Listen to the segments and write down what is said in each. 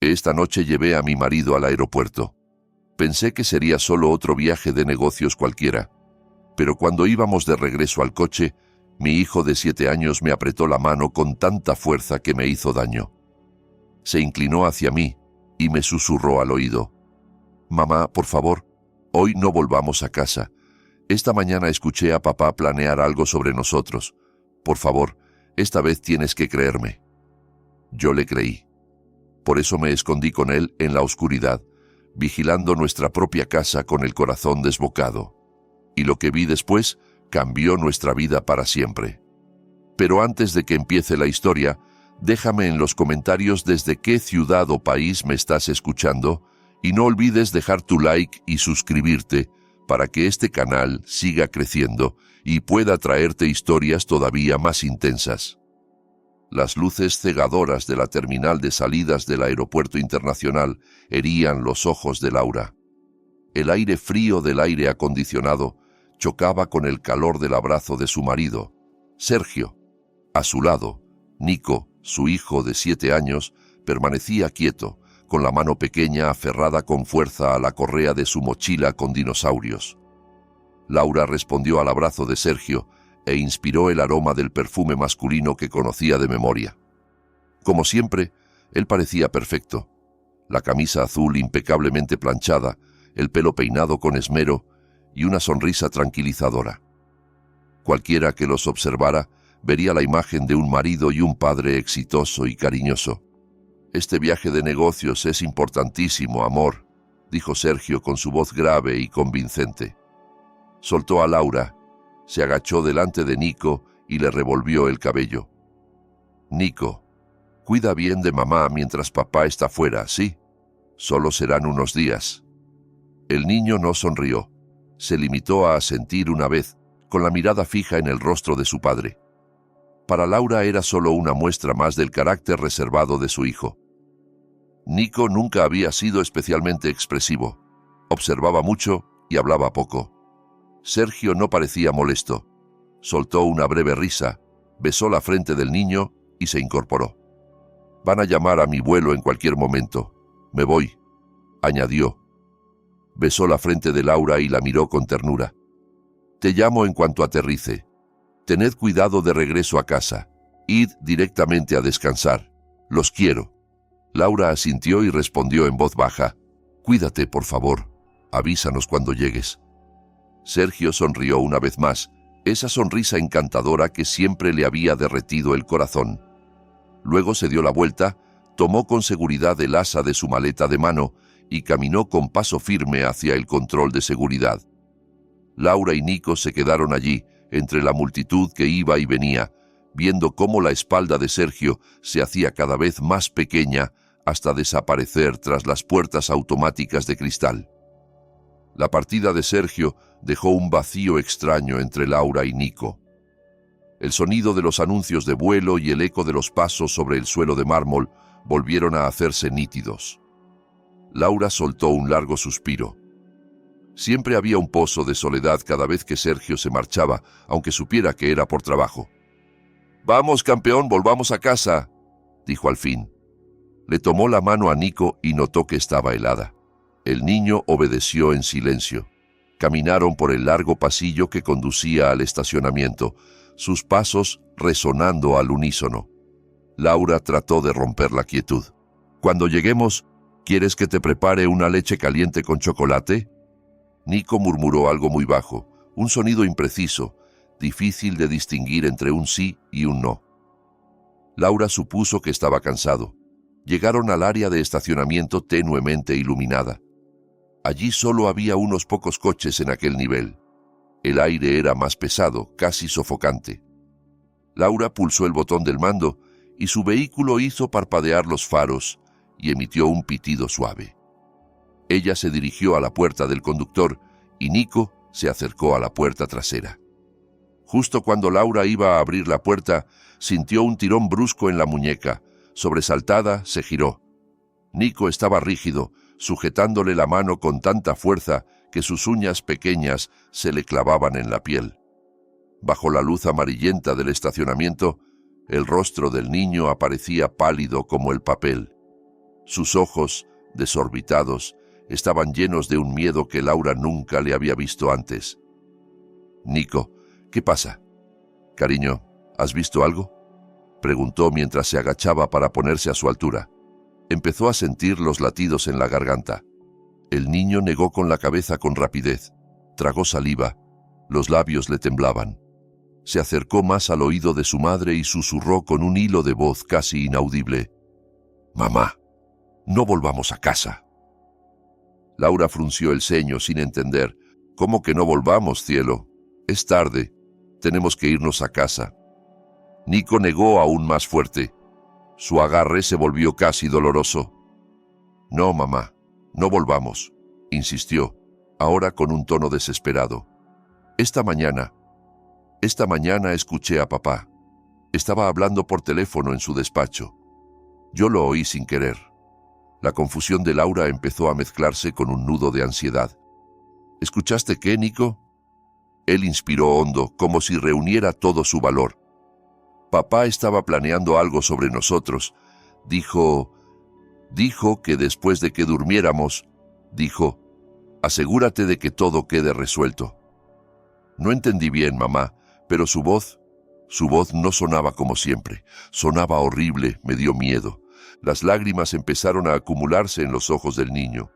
Esta noche llevé a mi marido al aeropuerto. Pensé que sería solo otro viaje de negocios cualquiera, pero cuando íbamos de regreso al coche, mi hijo de 7 años me apretó la mano con tanta fuerza que me hizo daño. Se inclinó hacia mí y me susurró al oído: «Mamá, por favor, hoy no volvamos a casa. Esta mañana escuché a papá planear algo sobre nosotros. Por favor, esta vez tienes que creerme». Yo le creí. Por eso me escondí con él en la oscuridad, vigilando nuestra propia casa con el corazón desbocado. Y lo que vi después cambió nuestra vida para siempre. Pero antes de que empiece la historia, déjame en los comentarios desde qué ciudad o país me estás escuchando y no olvides dejar tu like y suscribirte para que este canal siga creciendo y pueda traerte historias todavía más intensas. Las luces cegadoras de la terminal de salidas del aeropuerto internacional herían los ojos de Laura. El aire frío del aire acondicionado chocaba con el calor del abrazo de su marido, Sergio. A su lado, Nico, su hijo de 7 años, permanecía quieto, con la mano pequeña aferrada con fuerza a la correa de su mochila con dinosaurios. Laura respondió al abrazo de Sergio e inspiró el aroma del perfume masculino que conocía de memoria. Como siempre, él parecía perfecto. La camisa azul impecablemente planchada, el pelo peinado con esmero y una sonrisa tranquilizadora. Cualquiera que los observara vería la imagen de un marido y un padre exitoso y cariñoso. «Este viaje de negocios es importantísimo, amor», dijo Sergio con su voz grave y convincente. Soltó a Laura, se agachó delante de Nico y le revolvió el cabello. «Nico, cuida bien de mamá mientras papá está fuera, ¿sí? Solo serán unos días». El niño no sonrió. Se limitó a asentir una vez, con la mirada fija en el rostro de su padre. Para Laura era solo una muestra más del carácter reservado de su hijo. Nico nunca había sido especialmente expresivo. Observaba mucho y hablaba poco. Sergio no parecía molesto. Soltó una breve risa, besó la frente del niño y se incorporó. «Van a llamar a mi vuelo en cualquier momento. Me voy», añadió. Besó la frente de Laura y la miró con ternura. «Te llamo en cuanto aterrice. Tened cuidado de regreso a casa. Id directamente a descansar. Los quiero». Laura asintió y respondió en voz baja: «Cuídate, por favor. Avísanos cuando llegues». Sergio sonrió una vez más, esa sonrisa encantadora que siempre le había derretido el corazón. Luego se dio la vuelta, tomó con seguridad el asa de su maleta de mano y caminó con paso firme hacia el control de seguridad. Laura y Nico se quedaron allí, entre la multitud que iba y venía, viendo cómo la espalda de Sergio se hacía cada vez más pequeña hasta desaparecer tras las puertas automáticas de cristal. La partida de Sergio dejó un vacío extraño entre Laura y Nico. El sonido de los anuncios de vuelo y el eco de los pasos sobre el suelo de mármol volvieron a hacerse nítidos. Laura soltó un largo suspiro. Siempre había un pozo de soledad cada vez que Sergio se marchaba, aunque supiera que era por trabajo. «Vamos, campeón, volvamos a casa», dijo al fin. Le tomó la mano a Nico y notó que estaba helada. El niño obedeció en silencio. Caminaron por el largo pasillo que conducía al estacionamiento, sus pasos resonando al unísono. Laura trató de romper la quietud. «Cuando lleguemos, ¿quieres que te prepare una leche caliente con chocolate?». Nico murmuró algo muy bajo, un sonido impreciso, difícil de distinguir entre un sí y un no. Laura supuso que estaba cansado. Llegaron al área de estacionamiento tenuemente iluminada. Allí solo había unos pocos coches en aquel nivel. El aire era más pesado, casi sofocante. Laura pulsó el botón del mando y su vehículo hizo parpadear los faros y emitió un pitido suave. Ella se dirigió a la puerta del conductor y Nico se acercó a la puerta trasera. Justo cuando Laura iba a abrir la puerta, sintió un tirón brusco en la muñeca. Sobresaltada, se giró. Nico estaba rígido, sujetándole la mano con tanta fuerza que sus uñas pequeñas se le clavaban en la piel. Bajo la luz amarillenta del estacionamiento, el rostro del niño aparecía pálido como el papel. Sus ojos, desorbitados, estaban llenos de un miedo que Laura nunca le había visto antes. «Nico, ¿qué pasa?» «Cariño, ¿has visto algo?», preguntó mientras se agachaba para ponerse a su altura. Empezó a sentir los latidos en la garganta. El niño negó con la cabeza con rapidez. Tragó saliva. Los labios le temblaban. Se acercó más al oído de su madre y susurró con un hilo de voz casi inaudible: «Mamá, no volvamos a casa». Laura frunció el ceño sin entender. «¿Cómo que no volvamos, cielo? Es tarde. Tenemos que irnos a casa». Nico negó aún más fuerte. Su agarre se volvió casi doloroso. «No, mamá, no volvamos», insistió, ahora con un tono desesperado. Esta mañana escuché a papá. Estaba hablando por teléfono en su despacho. Yo lo oí sin querer». La confusión de Laura empezó a mezclarse con un nudo de ansiedad. «¿Escuchaste qué, Nico?». Él inspiró hondo, como si reuniera todo su valor. «Papá estaba planeando algo sobre nosotros. Dijo que después de que durmiéramos, asegúrate de que todo quede resuelto». No entendí bien, mamá, pero su voz no sonaba como siempre. Sonaba horrible, me dio miedo. Las lágrimas empezaron a acumularse en los ojos del niño.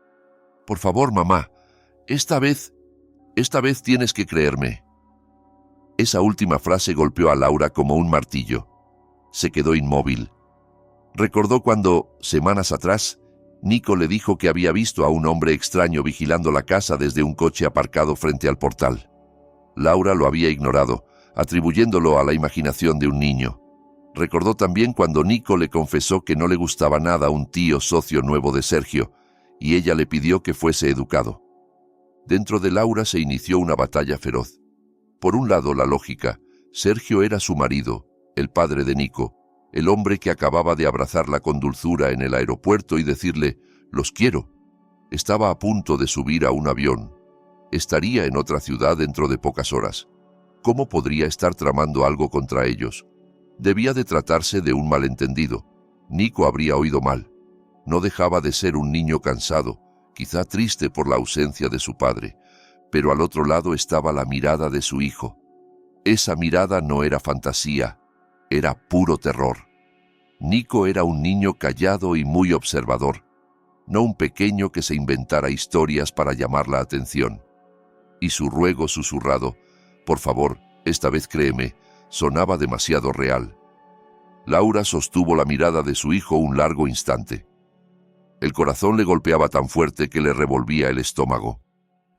«Por favor, mamá, esta vez tienes que creerme». Esa última frase golpeó a Laura como un martillo. Se quedó inmóvil. Recordó cuando, semanas atrás, Nico le dijo que había visto a un hombre extraño vigilando la casa desde un coche aparcado frente al portal. Laura lo había ignorado, atribuyéndolo a la imaginación de un niño. Recordó también cuando Nico le confesó que no le gustaba nada un tío socio nuevo de Sergio, y ella le pidió que fuese educado. Dentro de Laura se inició una batalla feroz. Por un lado, la lógica. Sergio era su marido, el padre de Nico, el hombre que acababa de abrazarla con dulzura en el aeropuerto y decirle: «Los quiero». Estaba a punto de subir a un avión. Estaría en otra ciudad dentro de pocas horas. ¿Cómo podría estar tramando algo contra ellos? Debía de tratarse de un malentendido. Nico habría oído mal. No dejaba de ser un niño cansado, quizá triste por la ausencia de su padre, pero al otro lado estaba la mirada de su hijo. Esa mirada no era fantasía, era puro terror. Nico era un niño callado y muy observador, no un pequeño que se inventara historias para llamar la atención. Y su ruego susurrado: «Por favor, esta vez créeme», sonaba demasiado real. Laura sostuvo la mirada de su hijo un largo instante. El corazón le golpeaba tan fuerte que le revolvía el estómago.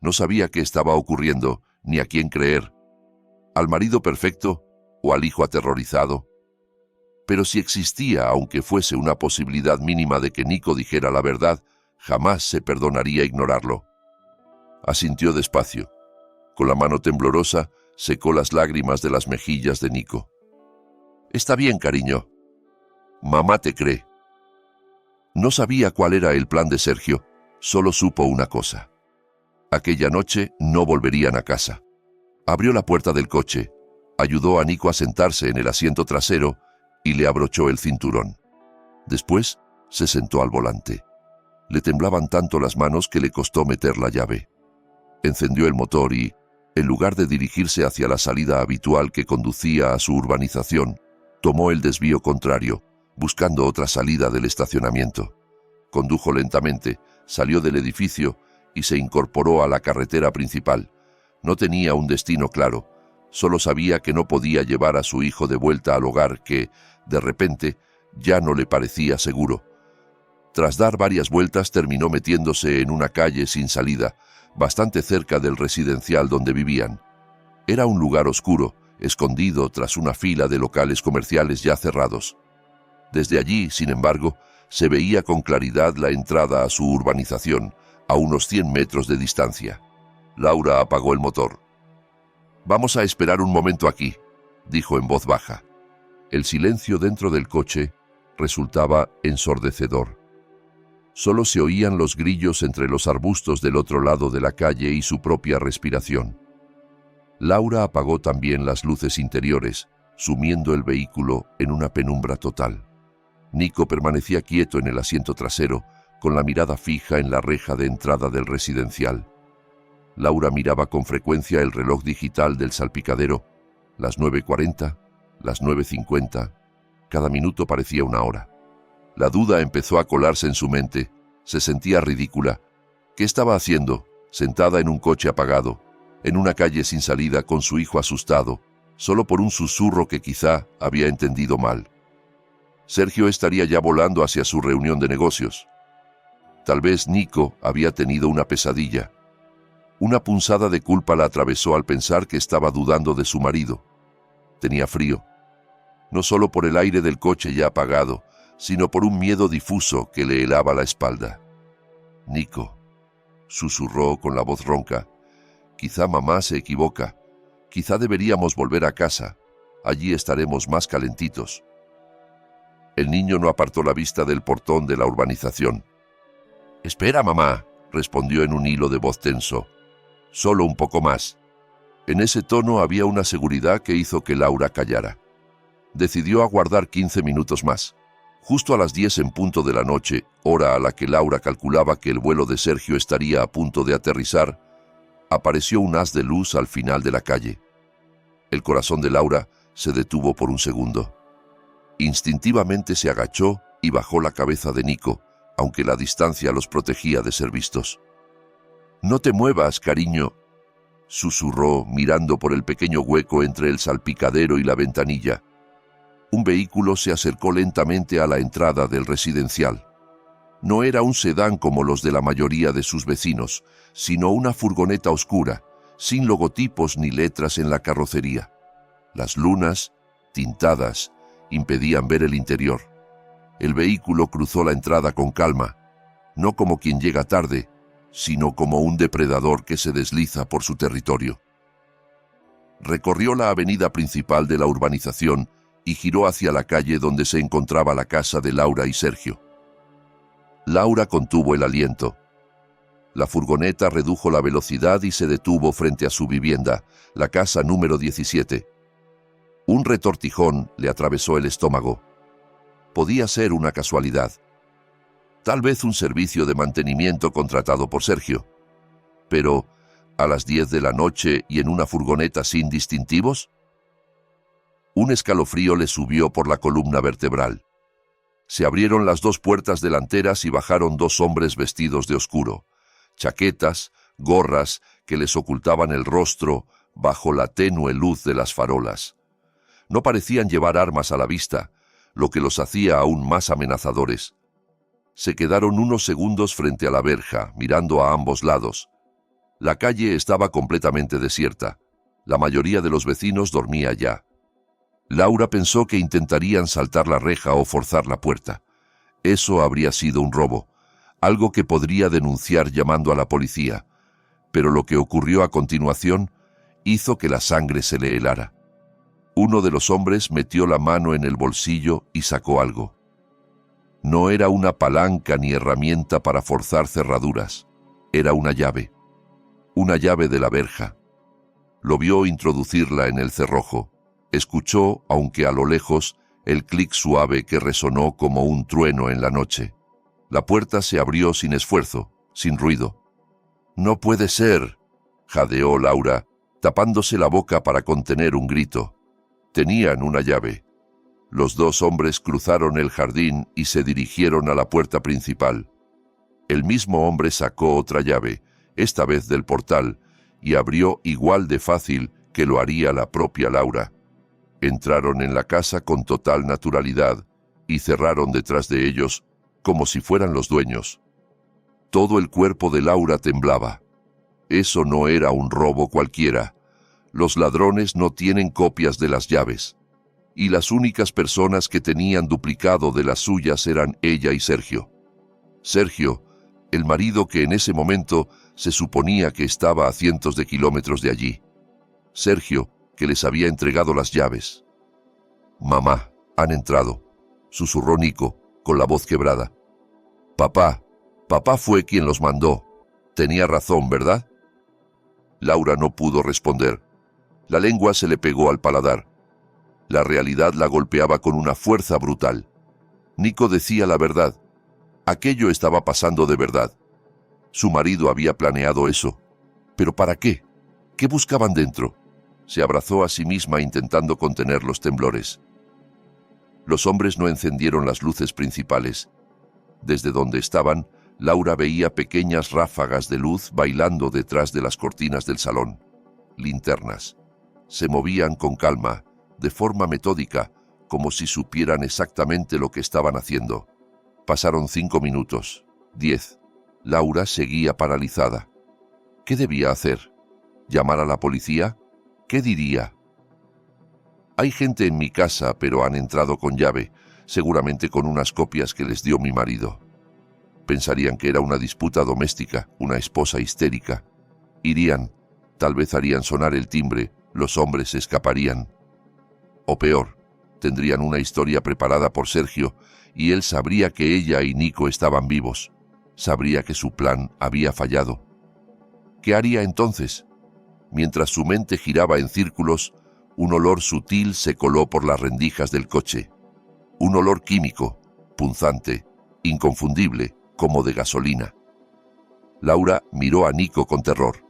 No sabía qué estaba ocurriendo, ni a quién creer. ¿Al marido perfecto o al hijo aterrorizado? Pero si existía, aunque fuese una posibilidad mínima de que Nico dijera la verdad, jamás se perdonaría ignorarlo. Asintió despacio. Con la mano temblorosa, secó las lágrimas de las mejillas de Nico. «Está bien, cariño. Mamá te cree». No sabía cuál era el plan de Sergio, solo supo una cosa. Aquella noche no volverían a casa. Abrió la puerta del coche, ayudó a Nico a sentarse en el asiento trasero y le abrochó el cinturón. Después se sentó al volante. Le temblaban tanto las manos que le costó meter la llave. Encendió el motor y, en lugar de dirigirse hacia la salida habitual que conducía a su urbanización, tomó el desvío contrario, buscando otra salida del estacionamiento. Condujo lentamente, salió del edificio y se incorporó a la carretera principal. No tenía un destino claro, solo sabía que no podía llevar a su hijo de vuelta al hogar que, de repente, ya no le parecía seguro. Tras dar varias vueltas terminó metiéndose en una calle sin salida, bastante cerca del residencial donde vivían. Era un lugar oscuro, escondido tras una fila de locales comerciales ya cerrados. Desde allí, sin embargo, se veía con claridad la entrada a su urbanización, a unos 100 metros de distancia. Laura apagó el motor. «Vamos a esperar un momento aquí», dijo en voz baja. El silencio dentro del coche resultaba ensordecedor. Solo se oían los grillos entre los arbustos del otro lado de la calle y su propia respiración. Laura apagó también las luces interiores, sumiendo el vehículo en una penumbra total. Nico permanecía quieto en el asiento trasero, con la mirada fija en la reja de entrada del residencial. Laura miraba con frecuencia el reloj digital del salpicadero. Las 9:40, las 9:50, cada minuto parecía una hora. La duda empezó a colarse en su mente. Se sentía ridícula. ¿Qué estaba haciendo, sentada en un coche apagado, en una calle sin salida con su hijo asustado, solo por un susurro que quizá había entendido mal? Sergio estaría ya volando hacia su reunión de negocios. Tal vez Nico había tenido una pesadilla. Una punzada de culpa la atravesó al pensar que estaba dudando de su marido. Tenía frío, no solo por el aire del coche ya apagado, sino por un miedo difuso que le helaba la espalda. «Nico», susurró con la voz ronca, «quizá mamá se equivoca. Quizá deberíamos volver a casa. Allí estaremos más calentitos». El niño no apartó la vista del portón de la urbanización. «Espera, mamá», respondió en un hilo de voz tenso. «Solo un poco más». En ese tono había una seguridad que hizo que Laura callara. Decidió aguardar 15 minutos más. Justo a las 10 en punto de la noche, hora a la que Laura calculaba que el vuelo de Sergio estaría a punto de aterrizar, apareció un haz de luz al final de la calle. El corazón de Laura se detuvo por un segundo. Instintivamente se agachó y bajó la cabeza de Nico, aunque la distancia los protegía de ser vistos. «No te muevas, cariño», susurró mirando por el pequeño hueco entre el salpicadero y la ventanilla. Un vehículo se acercó lentamente a la entrada del residencial. No era un sedán como los de la mayoría de sus vecinos, sino una furgoneta oscura, sin logotipos ni letras en la carrocería. Las lunas, tintadas, impedían ver el interior. El vehículo cruzó la entrada con calma, no como quien llega tarde, sino como un depredador que se desliza por su territorio. Recorrió la avenida principal de la urbanización y giró hacia la calle donde se encontraba la casa de Laura y Sergio. Laura contuvo el aliento. La furgoneta redujo la velocidad y se detuvo frente a su vivienda, la casa número 17. Un retortijón le atravesó el estómago. Podía ser una casualidad. Tal vez un servicio de mantenimiento contratado por Sergio. Pero, ¿a las 10 de la noche y en una furgoneta sin distintivos? Un escalofrío le subió por la columna vertebral. Se abrieron las dos puertas delanteras y bajaron dos hombres vestidos de oscuro, chaquetas, gorras que les ocultaban el rostro bajo la tenue luz de las farolas. No parecían llevar armas a la vista, lo que los hacía aún más amenazadores. Se quedaron unos segundos frente a la verja, mirando a ambos lados. La calle estaba completamente desierta. La mayoría de los vecinos dormía ya. Laura pensó que intentarían saltar la reja o forzar la puerta. Eso habría sido un robo, algo que podría denunciar llamando a la policía. Pero lo que ocurrió a continuación hizo que la sangre se le helara. Uno de los hombres metió la mano en el bolsillo y sacó algo. No era una palanca ni herramienta para forzar cerraduras. Era una llave de la verja. Lo vio introducirla en el cerrojo. Escuchó, aunque a lo lejos, el clic suave que resonó como un trueno en la noche. La puerta se abrió sin esfuerzo, sin ruido. «No puede ser», jadeó Laura, tapándose la boca para contener un grito. Tenían una llave. Los dos hombres cruzaron el jardín y se dirigieron a la puerta principal. El mismo hombre sacó otra llave, esta vez del portal, y abrió igual de fácil que lo haría la propia Laura. Entraron en la casa con total naturalidad y cerraron detrás de ellos como si fueran los dueños. Todo el cuerpo de Laura temblaba. Eso no era un robo cualquiera. Los ladrones no tienen copias de las llaves. Y las únicas personas que tenían duplicado de las suyas eran ella y Sergio. Sergio, el marido que en ese momento se suponía que estaba a cientos de kilómetros de allí. Sergio, que les había entregado las llaves. «Mamá, han entrado», susurró Nico, con la voz quebrada. «Papá fue quien los mandó. Tenía razón, ¿verdad?» Laura no pudo responder. La lengua se le pegó al paladar. La realidad la golpeaba con una fuerza brutal. Nico decía la verdad. Aquello estaba pasando de verdad. Su marido había planeado eso. ¿Pero para qué? ¿Qué buscaban dentro? Se abrazó a sí misma intentando contener los temblores. Los hombres no encendieron las luces principales. Desde donde estaban, Laura veía pequeñas ráfagas de luz bailando detrás de las cortinas del salón. Linternas. Se movían con calma, de forma metódica, como si supieran exactamente lo que estaban haciendo. Pasaron 5 minutos, 10. Laura seguía paralizada. ¿Qué debía hacer? ¿Llamar a la policía? ¿Qué diría? Hay gente en mi casa, pero han entrado con llave, seguramente con unas copias que les dio mi marido. Pensarían que era una disputa doméstica, una esposa histérica. Irían, tal vez harían sonar el timbre, los hombres se escaparían. O peor, tendrían una historia preparada por Sergio y él sabría que ella y Nico estaban vivos. Sabría que su plan había fallado. ¿Qué haría entonces? Mientras su mente giraba en círculos, un olor sutil se coló por las rendijas del coche. Un olor químico, punzante, inconfundible, como de gasolina. Laura miró a Nico con terror.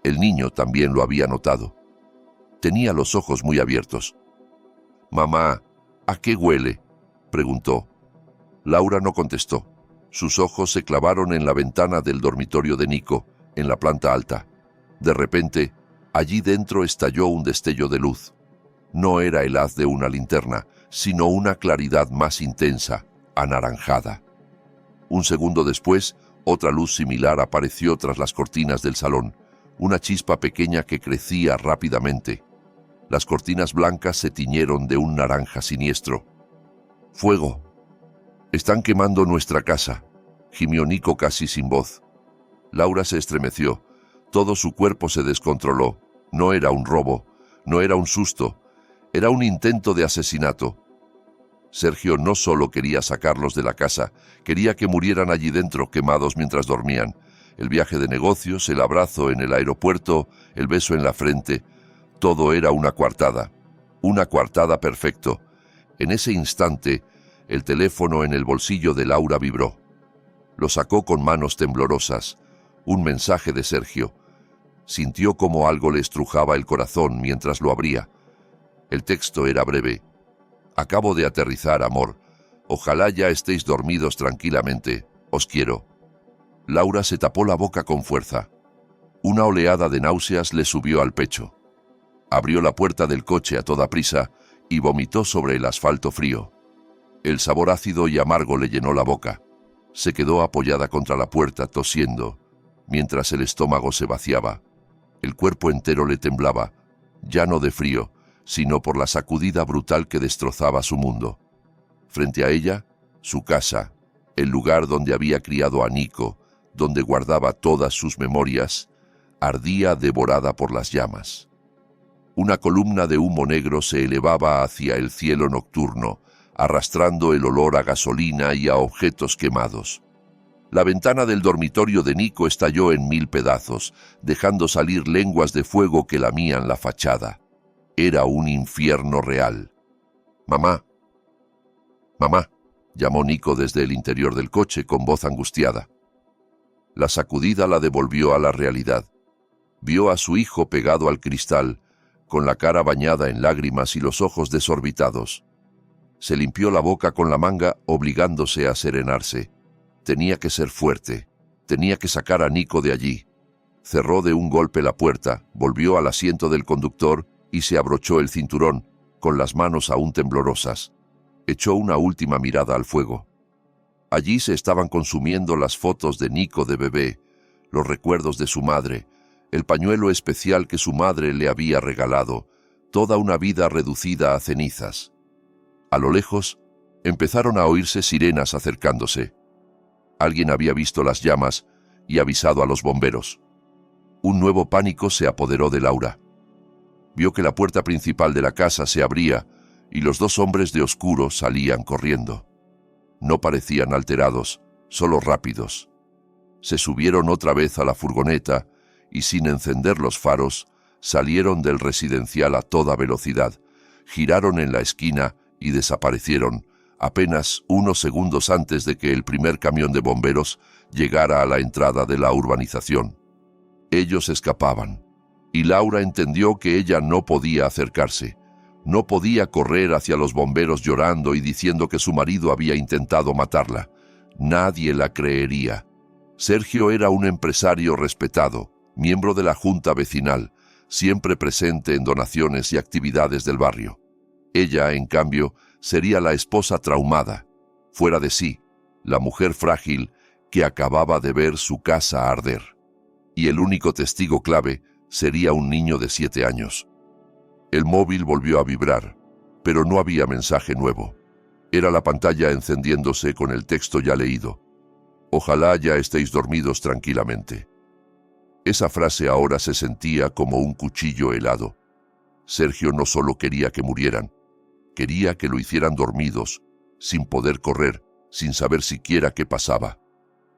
El niño también lo había notado. Tenía los ojos muy abiertos. «Mamá, ¿a qué huele?», preguntó. Laura no contestó. Sus ojos se clavaron en la ventana del dormitorio de Nico, en la planta alta. De repente, allí dentro estalló un destello de luz. No era el haz de una linterna, sino una claridad más intensa, anaranjada. Un segundo después, otra luz similar apareció tras las cortinas del salón, una chispa pequeña que crecía rápidamente. Las cortinas blancas se tiñeron de un naranja siniestro. «¡Fuego! Están quemando nuestra casa», gimió Nico casi sin voz. Laura se estremeció. Todo su cuerpo se descontroló. No era un robo, no era un susto, era un intento de asesinato. Sergio no solo quería sacarlos de la casa, quería que murieran allí dentro quemados mientras dormían. El viaje de negocios, el abrazo en el aeropuerto, el beso en la frente, todo era una coartada perfecto. En ese instante, el teléfono en el bolsillo de Laura vibró. Lo sacó con manos temblorosas. Un mensaje de Sergio. Sintió como algo le estrujaba el corazón mientras lo abría. El texto era breve. «Acabo de aterrizar, amor. Ojalá ya estéis dormidos tranquilamente. Os quiero». Laura se tapó la boca con fuerza. Una oleada de náuseas le subió al pecho. Abrió la puerta del coche a toda prisa y vomitó sobre el asfalto frío. El sabor ácido y amargo le llenó la boca. Se quedó apoyada contra la puerta, tosiendo, mientras el estómago se vaciaba. El cuerpo entero le temblaba, ya no de frío, sino por la sacudida brutal que destrozaba su mundo. Frente a ella, su casa, el lugar donde había criado a Nico, donde guardaba todas sus memorias, ardía devorada por las llamas. Una columna de humo negro se elevaba hacia el cielo nocturno, arrastrando el olor a gasolina y a objetos quemados. La ventana del dormitorio de Nico estalló en 1000 pedazos, dejando salir lenguas de fuego que lamían la fachada. Era un infierno real. «Mamá, mamá», llamó Nico desde el interior del coche con voz angustiada. La sacudida la devolvió a la realidad. Vio a su hijo pegado al cristal, con la cara bañada en lágrimas y los ojos desorbitados. Se limpió la boca con la manga, obligándose a serenarse. Tenía que ser fuerte. Tenía que sacar a Nico de allí. Cerró de un golpe la puerta, volvió al asiento del conductor y se abrochó el cinturón, con las manos aún temblorosas. Echó una última mirada al fuego. Allí se estaban consumiendo las fotos de Nico de bebé, los recuerdos de su madre, el pañuelo especial que su madre le había regalado, toda una vida reducida a cenizas. A lo lejos, empezaron a oírse sirenas acercándose. Alguien había visto las llamas y avisado a los bomberos. Un nuevo pánico se apoderó de Laura. Vio que la puerta principal de la casa se abría y los 2 hombres de oscuro salían corriendo. No parecían alterados, solo rápidos. Se subieron otra vez a la furgoneta y, sin encender los faros, salieron del residencial a toda velocidad, giraron en la esquina y desaparecieron, apenas unos segundos antes de que el primer camión de bomberos llegara a la entrada de la urbanización. Ellos escapaban, y Laura entendió que ella no podía acercarse. No podía correr hacia los bomberos llorando y diciendo que su marido había intentado matarla. Nadie la creería. Sergio era un empresario respetado, miembro de la junta vecinal, siempre presente en donaciones y actividades del barrio. Ella, en cambio, sería la esposa traumada, fuera de sí, la mujer frágil que acababa de ver su casa arder. Y el único testigo clave sería un niño de 7 años. El móvil volvió a vibrar, pero no había mensaje nuevo. Era la pantalla encendiéndose con el texto ya leído. Ojalá ya estéis dormidos tranquilamente. Esa frase ahora se sentía como un cuchillo helado. Sergio no solo quería que murieran, quería que lo hicieran dormidos, sin poder correr, sin saber siquiera qué pasaba.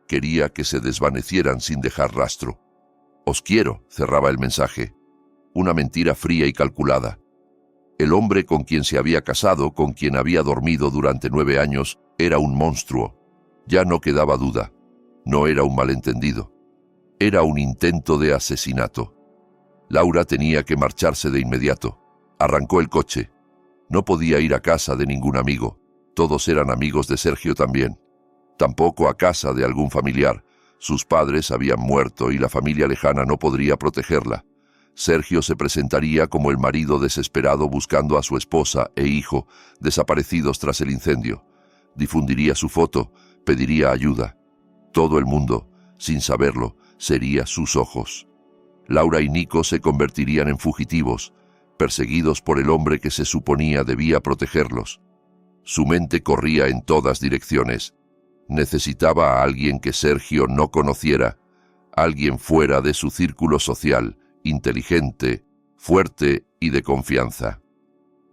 Quería que se desvanecieran sin dejar rastro. Os quiero, cerraba el mensaje. Una mentira fría y calculada. El hombre con quien se había casado, con quien había dormido durante 9 años, era un monstruo. Ya no quedaba duda. No era un malentendido. Era un intento de asesinato. Laura tenía que marcharse de inmediato. Arrancó el coche. No podía ir a casa de ningún amigo. Todos eran amigos de Sergio también. Tampoco a casa de algún familiar. Sus padres habían muerto y la familia lejana no podría protegerla. Sergio se presentaría como el marido desesperado buscando a su esposa e hijo desaparecidos tras el incendio. Difundiría su foto, pediría ayuda. Todo el mundo, sin saberlo, sería sus ojos. Laura y Nico se convertirían en fugitivos, perseguidos por el hombre que se suponía debía protegerlos. Su mente corría en todas direcciones. Necesitaba a alguien que Sergio no conociera, alguien fuera de su círculo social, inteligente, fuerte y de confianza.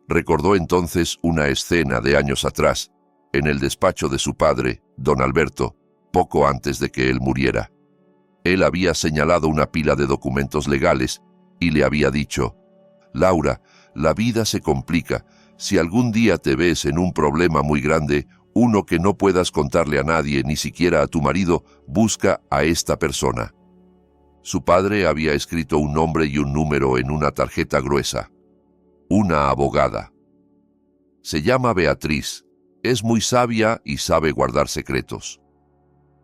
Recordó entonces una escena de años atrás, en el despacho de su padre, don Alberto, poco antes de que él muriera. Él había señalado una pila de documentos legales y le había dicho: «Laura, la vida se complica. Si algún día te ves en un problema muy grande, uno que no puedas contarle a nadie, ni siquiera a tu marido, busca a esta persona». Su padre había escrito un nombre y un número en una tarjeta gruesa. Una abogada. Se llama Beatriz. Es muy sabia y sabe guardar secretos.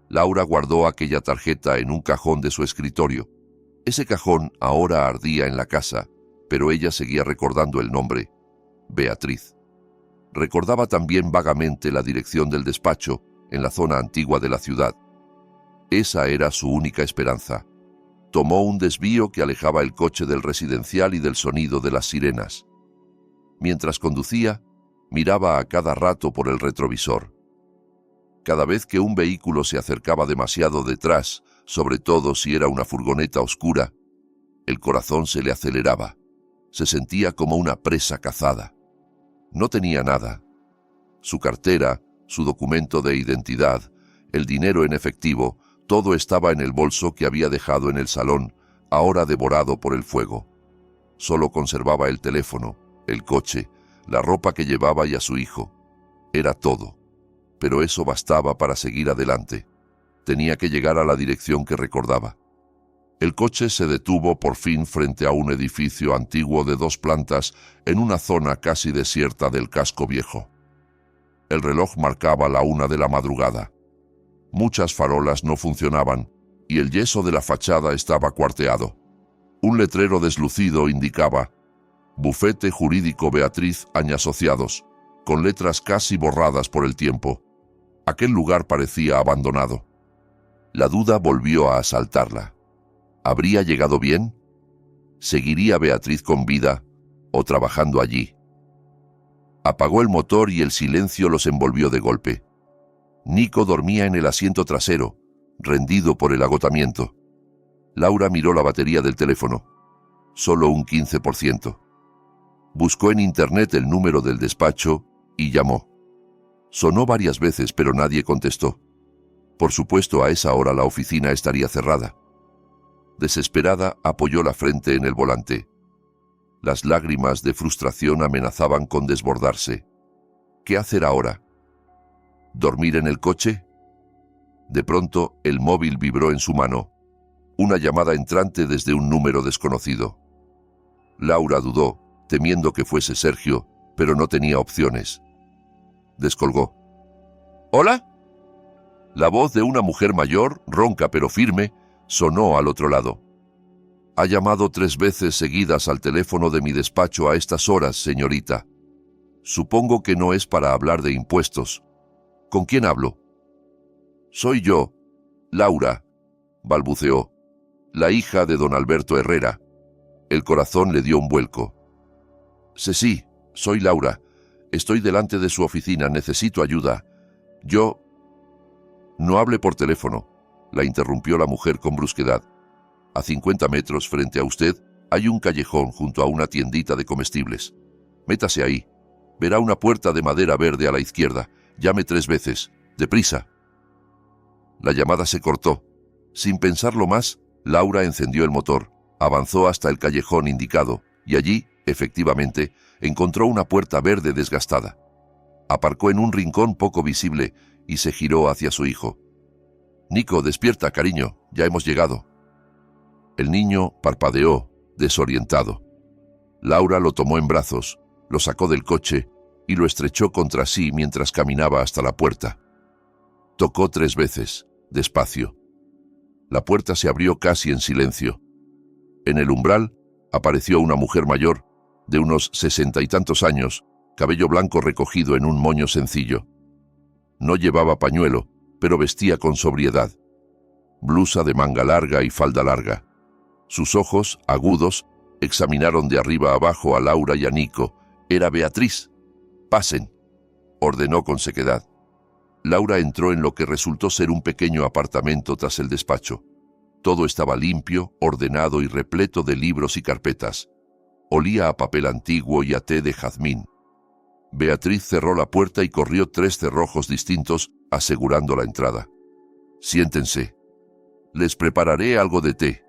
Laura guardó aquella tarjeta en un cajón de su escritorio. Ese cajón ahora ardía en la casa, pero ella seguía recordando el nombre: Beatriz. Recordaba también vagamente la dirección del despacho, en la zona antigua de la ciudad. Esa era su única esperanza. Tomó un desvío que alejaba el coche del residencial y del sonido de las sirenas. Mientras conducía, miraba a cada rato por el retrovisor. Cada vez que un vehículo se acercaba demasiado detrás, sobre todo si era una furgoneta oscura, el corazón se le aceleraba. Se sentía como una presa cazada. No tenía nada. Su cartera, su documento de identidad, el dinero en efectivo, todo estaba en el bolso que había dejado en el salón, ahora devorado por el fuego. Solo conservaba el teléfono, el coche, la ropa que llevaba y a su hijo. Era todo. Pero eso bastaba para seguir adelante. Tenía que llegar a la dirección que recordaba. El coche se detuvo por fin frente a un edificio antiguo de 2 plantas en una zona casi desierta del casco viejo. El reloj marcaba la 1 de la madrugada. Muchas farolas no funcionaban y el yeso de la fachada estaba cuarteado. Un letrero deslucido indicaba: Bufete Jurídico Beatriz Añ Asociados, con letras casi borradas por el tiempo. Aquel lugar parecía abandonado. La duda volvió a asaltarla. ¿Habría llegado bien? ¿Seguiría Beatriz con vida o trabajando allí? Apagó el motor y el silencio los envolvió de golpe. Nico dormía en el asiento trasero, rendido por el agotamiento. Laura miró la batería del teléfono. Solo un 15%. Buscó en internet el número del despacho y llamó. Sonó varias veces, pero nadie contestó. Por supuesto, a esa hora la oficina estaría cerrada. Desesperada, apoyó la frente en el volante. Las lágrimas de frustración amenazaban con desbordarse. ¿Qué hacer ahora? ¿Dormir en el coche? De pronto, el móvil vibró en su mano. Una llamada entrante desde un número desconocido. Laura dudó, temiendo que fuese Sergio, pero no tenía opciones. Descolgó. ¿Hola? La voz de una mujer mayor, ronca pero firme, sonó al otro lado. Ha llamado 3 veces seguidas al teléfono de mi despacho a estas horas, señorita. Supongo que no es para hablar de impuestos. ¿Con quién hablo? Soy yo, Laura, balbuceó, la hija de don Alberto Herrera. El corazón le dio un vuelco. Sí, soy Laura. Estoy delante de su oficina, necesito ayuda. Yo... No hable por teléfono, la interrumpió la mujer con brusquedad. A 50 metros frente a usted hay un callejón junto a una tiendita de comestibles. Métase ahí. Verá una puerta de madera verde a la izquierda. Llame 3 veces. ¡Deprisa! La llamada se cortó. Sin pensarlo más, Laura encendió el motor, avanzó hasta el callejón indicado y allí, efectivamente, encontró una puerta verde desgastada. Aparcó en un rincón poco visible y se giró hacia su hijo. «Nico, despierta, cariño, ya hemos llegado». El niño parpadeó, desorientado. Laura lo tomó en brazos, lo sacó del coche y lo estrechó contra sí mientras caminaba hasta la puerta. Tocó 3 veces, despacio. La puerta se abrió casi en silencio. En el umbral apareció una mujer mayor, de unos 60 y tantos años, cabello blanco recogido en un moño sencillo. No llevaba pañuelo, pero vestía con sobriedad. Blusa de manga larga y falda larga. Sus ojos, agudos, examinaron de arriba a abajo a Laura y a Nico. Era Beatriz. «Pasen», ordenó con sequedad. Laura entró en lo que resultó ser un pequeño apartamento tras el despacho. Todo estaba limpio, ordenado y repleto de libros y carpetas. Olía a papel antiguo y a té de jazmín. Beatriz cerró la puerta y corrió 3 cerrojos distintos, asegurando la entrada. «Siéntense. Les prepararé algo de té»,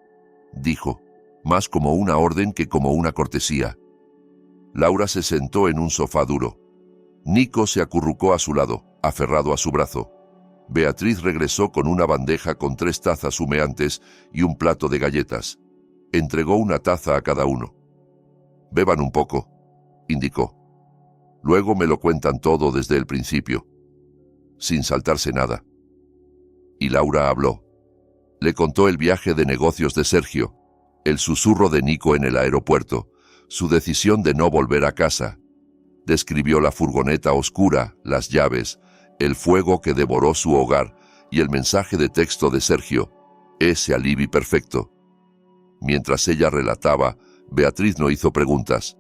dijo, más como una orden que como una cortesía. Laura se sentó en un sofá duro. Nico se acurrucó a su lado, aferrado a su brazo. Beatriz regresó con una bandeja con 3 tazas humeantes y un plato de galletas. Entregó una taza a cada uno. «Beban un poco», indicó. «Luego me lo cuentan todo desde el principio, sin saltarse nada». Y Laura habló. Le contó el viaje de negocios de Sergio, el susurro de Nico en el aeropuerto, su decisión de no volver a casa. Describió la furgoneta oscura, las llaves, el fuego que devoró su hogar y el mensaje de texto de Sergio, ese alibi perfecto. Mientras ella relataba, Beatriz no hizo preguntas.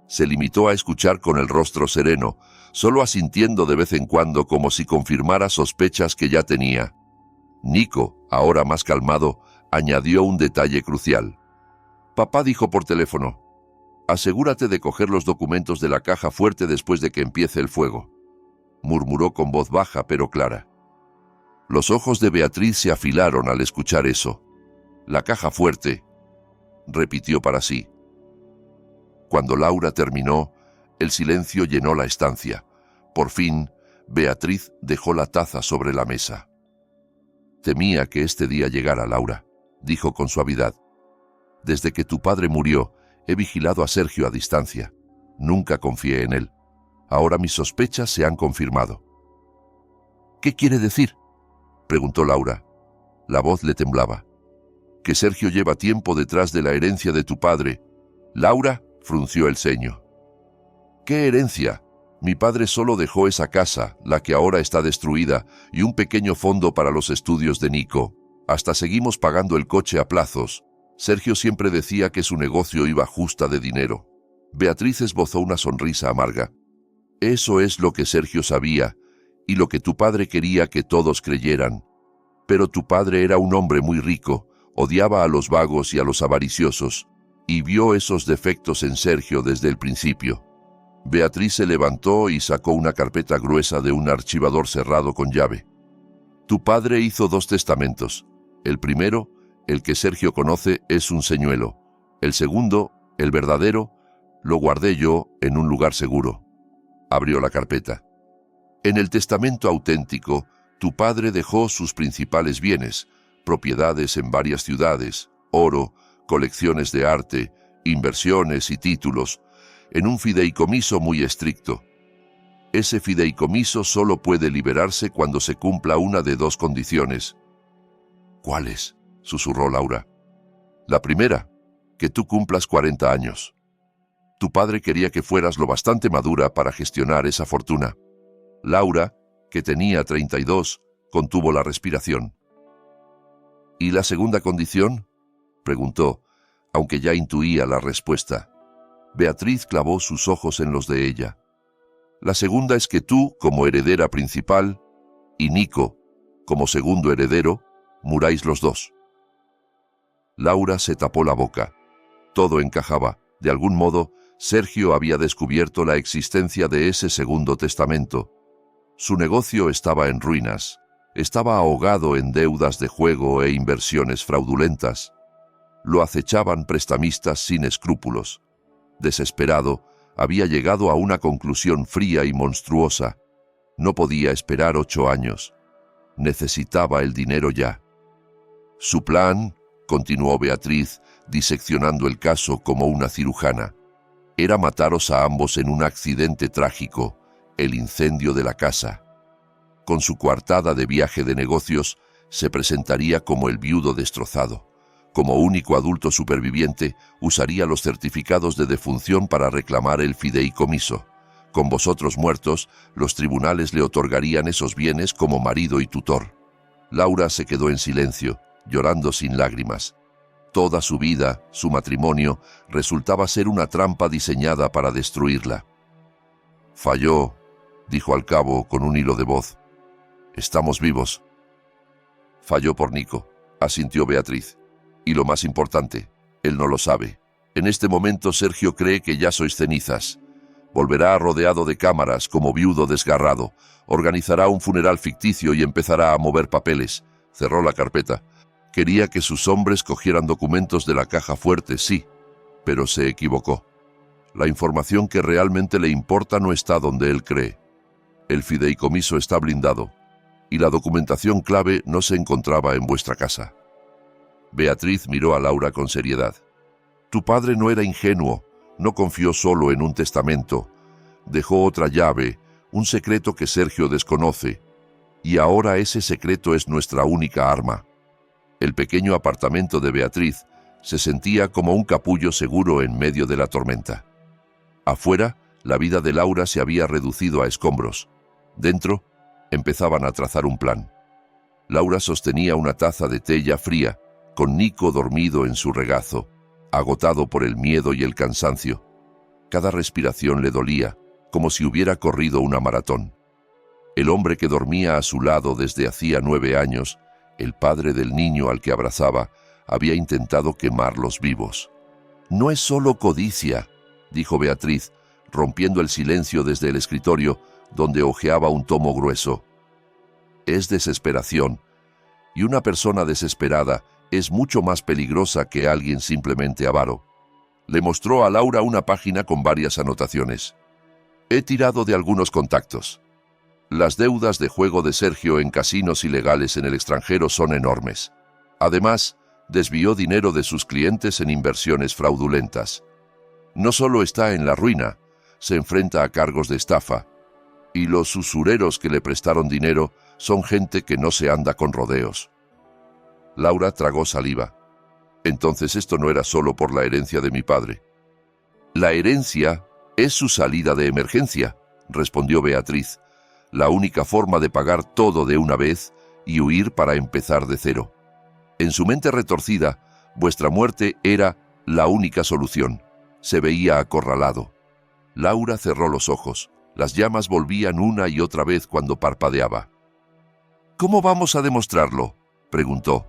Se limitó a escuchar con el rostro sereno, solo asintiendo de vez en cuando como si confirmara sospechas que ya tenía. Nico, ahora más calmado, añadió un detalle crucial. «Papá dijo por teléfono, asegúrate de coger los documentos de la caja fuerte después de que empiece el fuego», murmuró con voz baja pero clara. Los ojos de Beatriz se afilaron al escuchar eso. «La caja fuerte», repitió para sí. Cuando Laura terminó, el silencio llenó la estancia. Por fin, Beatriz dejó la taza sobre la mesa. «Temía que este día llegara, Laura», dijo con suavidad. «Desde que tu padre murió, he vigilado a Sergio a distancia. Nunca confié en él. Ahora mis sospechas se han confirmado». «¿Qué quiere decir?», preguntó Laura. La voz le temblaba. «Que Sergio lleva tiempo detrás de la herencia de tu padre». Laura frunció el ceño. «¿Qué herencia? Mi padre solo dejó esa casa, la que ahora está destruida, y un pequeño fondo para los estudios de Nico. Hasta seguimos pagando el coche a plazos. Sergio siempre decía que su negocio iba justa de dinero». Beatriz esbozó una sonrisa amarga. «Eso es lo que Sergio sabía, y lo que tu padre quería que todos creyeran. Pero tu padre era un hombre muy rico, odiaba a los vagos y a los avariciosos, y vio esos defectos en Sergio desde el principio». Beatriz se levantó y sacó una carpeta gruesa de un archivador cerrado con llave. «Tu padre hizo 2 testamentos. El primero, el que Sergio conoce, es un señuelo. El segundo, el verdadero, lo guardé yo en un lugar seguro». Abrió la carpeta. En el testamento auténtico, tu padre dejó sus principales bienes, propiedades en varias ciudades, oro, colecciones de arte, inversiones y títulos, en un fideicomiso muy estricto. Ese fideicomiso solo puede liberarse cuando se cumpla una de dos condiciones. ¿Cuáles?, susurró Laura. La primera, que tú cumplas 40 años. Tu padre quería que fueras lo bastante madura para gestionar esa fortuna. Laura, que tenía 32, contuvo la respiración. ¿Y la segunda condición?, preguntó, aunque ya intuía la respuesta. Beatriz clavó sus ojos en los de ella. La segunda es que tú, como heredera principal, y Nico, como segundo heredero, muráis los dos. Laura se tapó la boca. Todo encajaba. De algún modo, Sergio había descubierto la existencia de ese segundo testamento. Su negocio estaba en ruinas. Estaba ahogado en deudas de juego e inversiones fraudulentas. Lo acechaban prestamistas sin escrúpulos. Desesperado, había llegado a una conclusión fría y monstruosa. No podía esperar 8 años. Necesitaba el dinero ya. Su plan, continuó Beatriz, diseccionando el caso como una cirujana, era mataros a ambos en un accidente trágico, el incendio de la casa. Con su coartada de viaje de negocios, se presentaría como el viudo destrozado. Como único adulto superviviente, usaría los certificados de defunción para reclamar el fideicomiso. Con vosotros muertos, los tribunales le otorgarían esos bienes como marido y tutor. Laura se quedó en silencio, llorando sin lágrimas. Toda su vida, su matrimonio, resultaba ser una trampa diseñada para destruirla. Falló, dijo al cabo con un hilo de voz. Estamos vivos. Falló por Nico, asintió Beatriz. Y lo más importante, él no lo sabe. En este momento Sergio cree que ya sois cenizas. Volverá rodeado de cámaras como viudo desgarrado. Organizará un funeral ficticio y empezará a mover papeles. Cerró la carpeta. Quería que sus hombres cogieran documentos de la caja fuerte, sí, pero se equivocó. La información que realmente le importa no está donde él cree. El fideicomiso está blindado, y la documentación clave no se encontraba en vuestra casa. Beatriz miró a Laura con seriedad. Tu padre no era ingenuo, no confió solo en un testamento. Dejó otra llave, un secreto que Sergio desconoce, y ahora ese secreto es nuestra única arma. El pequeño apartamento de Beatriz se sentía como un capullo seguro en medio de la tormenta. Afuera, la vida de Laura se había reducido a escombros. Dentro, empezaban a trazar un plan. Laura sostenía una taza de té ya fría, con Nico dormido en su regazo, agotado por el miedo y el cansancio. Cada respiración le dolía, como si hubiera corrido una maratón. El hombre que dormía a su lado desde hacía 9 años, el padre del niño al que abrazaba, había intentado quemarlos vivos. No es solo codicia, dijo Beatriz, rompiendo el silencio desde el escritorio, donde hojeaba un tomo grueso. Es desesperación, y una persona desesperada es mucho más peligrosa que alguien simplemente avaro. Le mostró a Laura una página con varias anotaciones. He tirado de algunos contactos. Las deudas de juego de Sergio en casinos ilegales en el extranjero son enormes. Además, desvió dinero de sus clientes en inversiones fraudulentas. No solo está en la ruina, se enfrenta a cargos de estafa. Y los usureros que le prestaron dinero son gente que no se anda con rodeos. Laura tragó saliva. Entonces esto no era solo por la herencia de mi padre. La herencia es su salida de emergencia, respondió Beatriz. La única forma de pagar todo de una vez y huir para empezar de cero. En su mente retorcida, vuestra muerte era la única solución. Se veía acorralado. Laura cerró los ojos. Las llamas volvían una y otra vez cuando parpadeaba. ¿Cómo vamos a demostrarlo?, preguntó.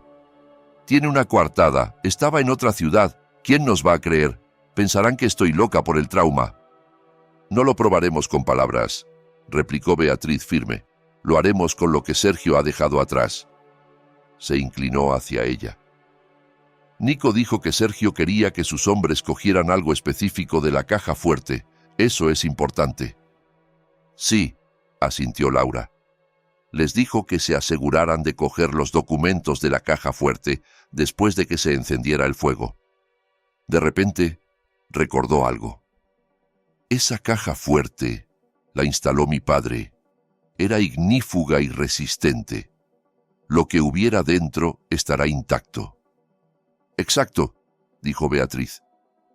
Tiene una coartada, estaba en otra ciudad. ¿Quién nos va a creer? Pensarán que estoy loca por el trauma. No lo probaremos con palabras, replicó Beatriz firme. Lo haremos con lo que Sergio ha dejado atrás. Se inclinó hacia ella. Nico dijo que Sergio quería que sus hombres cogieran algo específico de la caja fuerte. Eso es importante. Sí, asintió Laura. Les dijo que se aseguraran de coger los documentos de la caja fuerte después de que se encendiera el fuego. De repente, recordó algo. Esa caja fuerte la instaló mi padre. Era ignífuga y resistente. Lo que hubiera dentro estará intacto. Exacto, dijo Beatriz.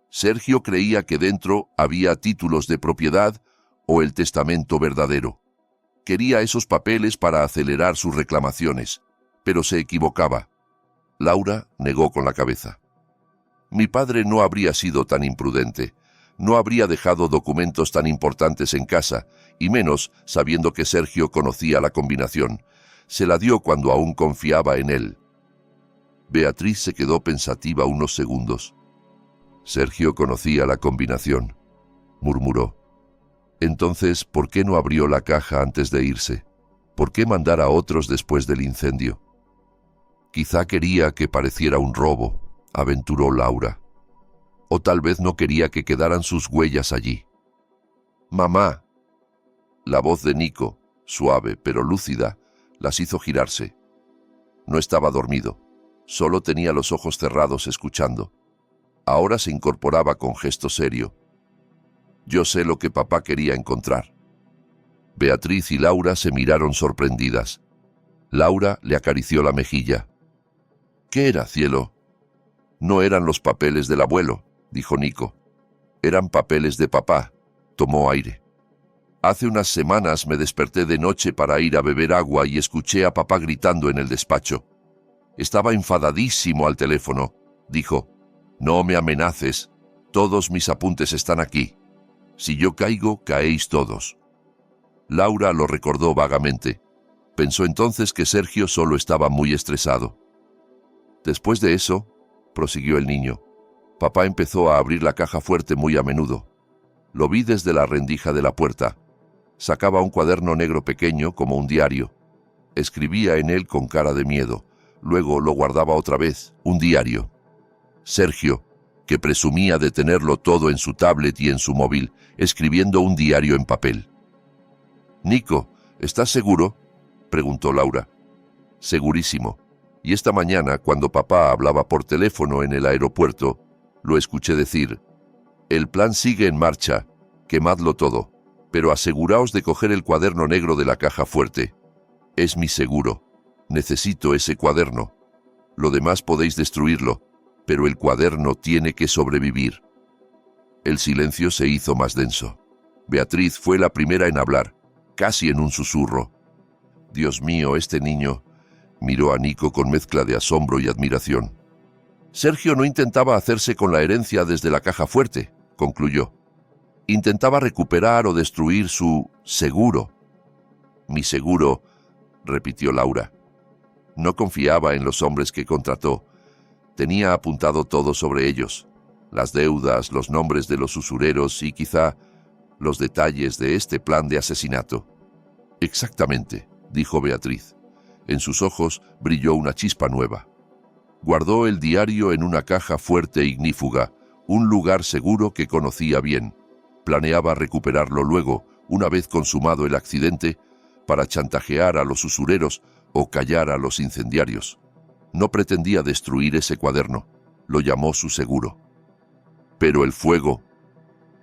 Sergio creía que dentro había títulos de propiedad o el testamento verdadero. Quería esos papeles para acelerar sus reclamaciones, pero se equivocaba. Laura negó con la cabeza. Mi padre no habría sido tan imprudente. No habría dejado documentos tan importantes en casa, y menos sabiendo que Sergio conocía la combinación. Se la dio cuando aún confiaba en él. Beatriz se quedó pensativa unos segundos. Sergio conocía la combinación, murmuró. Entonces, ¿por qué no abrió la caja antes de irse? ¿Por qué mandar a otros después del incendio? Quizá quería que pareciera un robo, aventuró Laura. O tal vez no quería que quedaran sus huellas allí. Mamá. La voz de Nico, suave pero lúcida, las hizo girarse. No estaba dormido, solo tenía los ojos cerrados escuchando. Ahora se incorporaba con gesto serio. Yo sé lo que papá quería encontrar. Beatriz y Laura se miraron sorprendidas. Laura le acarició la mejilla. ¿Qué era, cielo? No eran los papeles del abuelo, dijo Nico. Eran papeles de papá. Tomó aire. Hace unas semanas me desperté de noche para ir a beber agua y escuché a papá gritando en el despacho. Estaba enfadadísimo al teléfono. Dijo, no me amenaces, todos mis apuntes están aquí. Si yo caigo, caéis todos. Laura lo recordó vagamente. Pensó entonces que Sergio solo estaba muy estresado. Después de eso, prosiguió el niño, papá empezó a abrir la caja fuerte muy a menudo. Lo vi desde la rendija de la puerta. Sacaba un cuaderno negro pequeño como un diario. Escribía en él con cara de miedo. Luego lo guardaba otra vez, un diario. Sergio, que presumía de tenerlo todo en su tablet y en su móvil, escribiendo un diario en papel. Nico, ¿estás seguro?, preguntó Laura. Segurísimo. Y esta mañana, cuando papá hablaba por teléfono en el aeropuerto, lo escuché decir, el plan sigue en marcha, quemadlo todo, pero aseguraos de coger el cuaderno negro de la caja fuerte. Es mi seguro. Necesito ese cuaderno. Lo demás podéis destruirlo, pero el cuaderno tiene que sobrevivir. El silencio se hizo más denso. Beatriz fue la primera en hablar, casi en un susurro. Dios mío, este niño... Miró a Nico con mezcla de asombro y admiración. Sergio no intentaba hacerse con la herencia desde la caja fuerte, concluyó. Intentaba recuperar o destruir su seguro. Mi seguro, repitió Laura. No confiaba en los hombres que contrató. Tenía apuntado todo sobre ellos, las deudas, los nombres de los usureros y quizá los detalles de este plan de asesinato. Exactamente, dijo Beatriz. En sus ojos brilló una chispa nueva. Guardó el diario en una caja fuerte e ignífuga, un lugar seguro que conocía bien. Planeaba recuperarlo luego, una vez consumado el accidente, para chantajear a los usureros o callar a los incendiarios. No pretendía destruir ese cuaderno, lo llamó su seguro. Pero el fuego,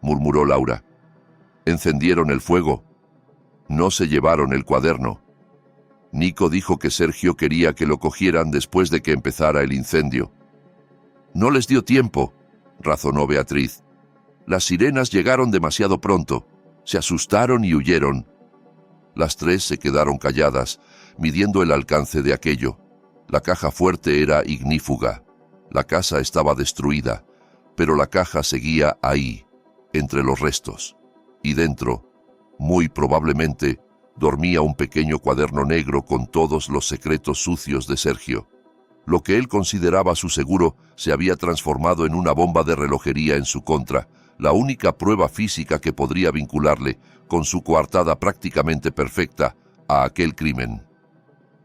murmuró Laura. Encendieron el fuego. No se llevaron el cuaderno. Nico dijo que Sergio quería que lo cogieran después de que empezara el incendio. No les dio tiempo, razonó Beatriz. Las sirenas llegaron demasiado pronto. Se asustaron y huyeron. Las tres se quedaron calladas, midiendo el alcance de aquello. La caja fuerte era ignífuga. La casa estaba destruida, pero la caja seguía ahí, entre los restos. Y dentro, muy probablemente, dormía un pequeño cuaderno negro con todos los secretos sucios de Sergio. Lo que él consideraba su seguro se había transformado en una bomba de relojería en su contra, la única prueba física que podría vincularle, con su coartada prácticamente perfecta, a aquel crimen.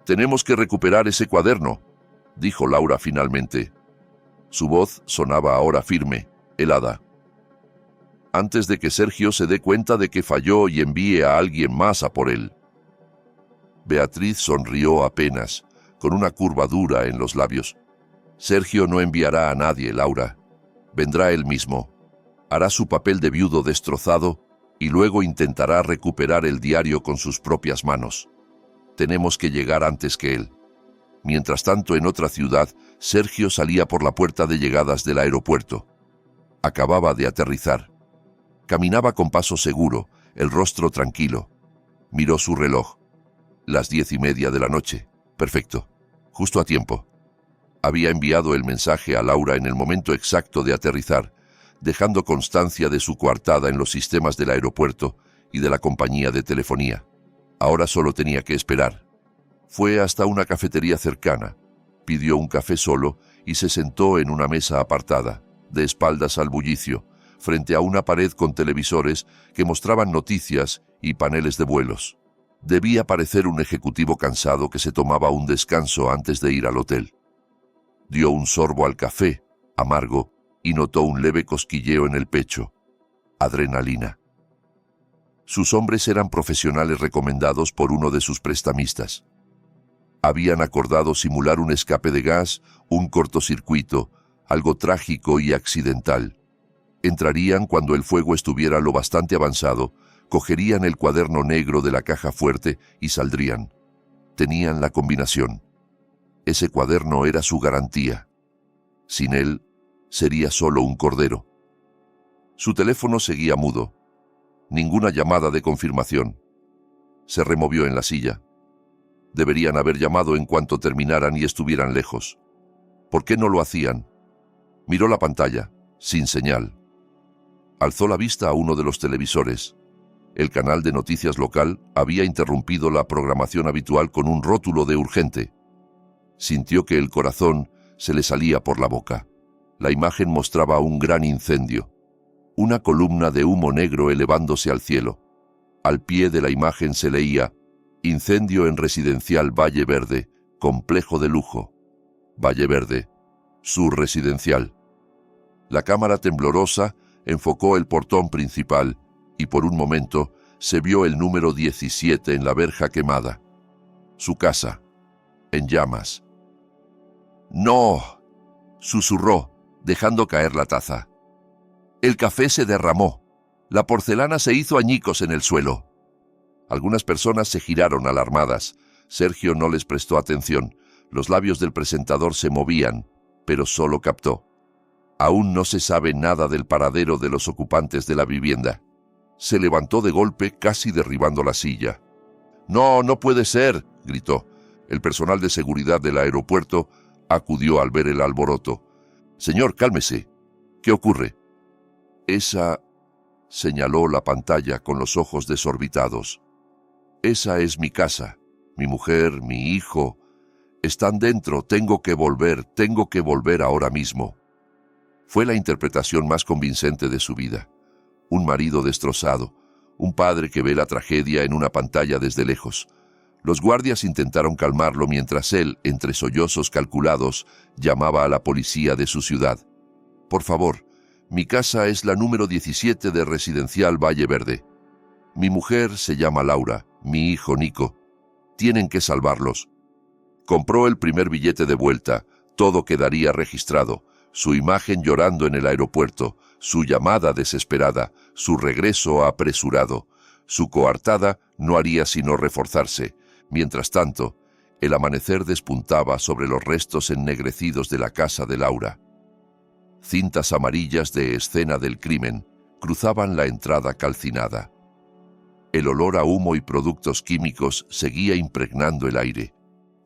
«Tenemos que recuperar ese cuaderno», dijo Laura finalmente. Su voz sonaba ahora firme, helada. antes de que Sergio se dé cuenta de que falló y envíe a alguien más a por él. Beatriz sonrió apenas, con una curvadura en los labios. Sergio no enviará a nadie, Laura. Vendrá él mismo. Hará su papel de viudo destrozado y luego intentará recuperar el diario con sus propias manos. Tenemos que llegar antes que él. Mientras tanto, en otra ciudad, Sergio salía por la puerta de llegadas del aeropuerto. Acababa de aterrizar. Caminaba con paso seguro, el rostro tranquilo. Miró su reloj. Las 10:30 de la noche. Perfecto. Justo a tiempo. Había enviado el mensaje a Laura en el momento exacto de aterrizar, dejando constancia de su coartada en los sistemas del aeropuerto y de la compañía de telefonía. Ahora solo tenía que esperar. Fue hasta una cafetería cercana, pidió un café solo y se sentó en una mesa apartada, de espaldas al bullicio, frente a una pared con televisores que mostraban noticias y paneles de vuelos. Debía parecer un ejecutivo cansado que se tomaba un descanso antes de ir al hotel. Dio un sorbo al café, amargo, y notó un leve cosquilleo en el pecho. Adrenalina. Sus hombres eran profesionales recomendados por uno de sus prestamistas. Habían acordado simular un escape de gas, un cortocircuito, algo trágico y accidental. Entrarían cuando el fuego estuviera lo bastante avanzado, cogerían el cuaderno negro de la caja fuerte y saldrían. Tenían la combinación. Ese cuaderno era su garantía. Sin él, sería solo un cordero. Su teléfono seguía mudo. Ninguna llamada de confirmación. Se removió en la silla. Deberían haber llamado en cuanto terminaran y estuvieran lejos. ¿Por qué no lo hacían? Miró la pantalla, sin señal. Alzó la vista a uno de los televisores. El canal de noticias local había interrumpido la programación habitual con un rótulo de urgente. Sintió que el corazón se le salía por la boca. La imagen mostraba un gran incendio. Una columna de humo negro elevándose al cielo. Al pie de la imagen se leía: Incendio en residencial Valle Verde, complejo de lujo. Valle Verde, Sur Residencial. La cámara temblorosa enfocó el portón principal y por un momento se vio el número 17 en la verja quemada. Su casa, en llamas. ¡No!, susurró, dejando caer la taza. El café se derramó. La porcelana se hizo añicos en el suelo. Algunas personas se giraron alarmadas. Sergio no les prestó atención. Los labios del presentador se movían, pero solo captó: aún no se sabe nada del paradero de los ocupantes de la vivienda. Se levantó de golpe, casi derribando la silla. «¡No, no puede ser!», gritó. El personal de seguridad del aeropuerto acudió al ver el alboroto. «Señor, cálmese. ¿Qué ocurre?» «Esa», señaló la pantalla con los ojos desorbitados. «Esa es mi casa. Mi mujer, mi hijo. Están dentro. Tengo que volver ahora mismo». Fue la interpretación más convincente de su vida. Un marido destrozado, un padre que ve la tragedia en una pantalla desde lejos. Los guardias intentaron calmarlo mientras él, entre sollozos calculados, llamaba a la policía de su ciudad. «Por favor, mi casa es la número 17 de Residencial Valle Verde. Mi mujer se llama Laura, mi hijo Nico. Tienen que salvarlos». Compró el primer billete de vuelta. Todo quedaría registrado. Su imagen llorando en el aeropuerto, su llamada desesperada, su regreso apresurado. Su coartada no haría sino reforzarse. Mientras tanto, el amanecer despuntaba sobre los restos ennegrecidos de la casa de Laura. Cintas amarillas de escena del crimen cruzaban la entrada calcinada. El olor a humo y productos químicos seguía impregnando el aire.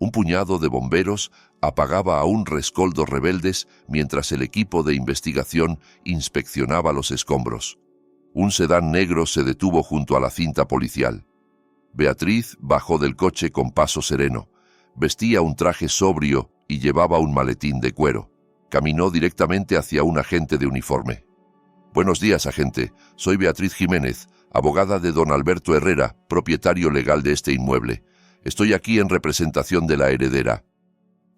Un puñado de bomberos apagaba aún rescoldos rebeldes mientras el equipo de investigación inspeccionaba los escombros. Un sedán negro se detuvo junto a la cinta policial. Beatriz bajó del coche con paso sereno. Vestía un traje sobrio y llevaba un maletín de cuero. Caminó directamente hacia un agente de uniforme. «Buenos días, agente. Soy Beatriz Jiménez, abogada de don Alberto Herrera, propietario legal de este inmueble. Estoy aquí en representación de la heredera».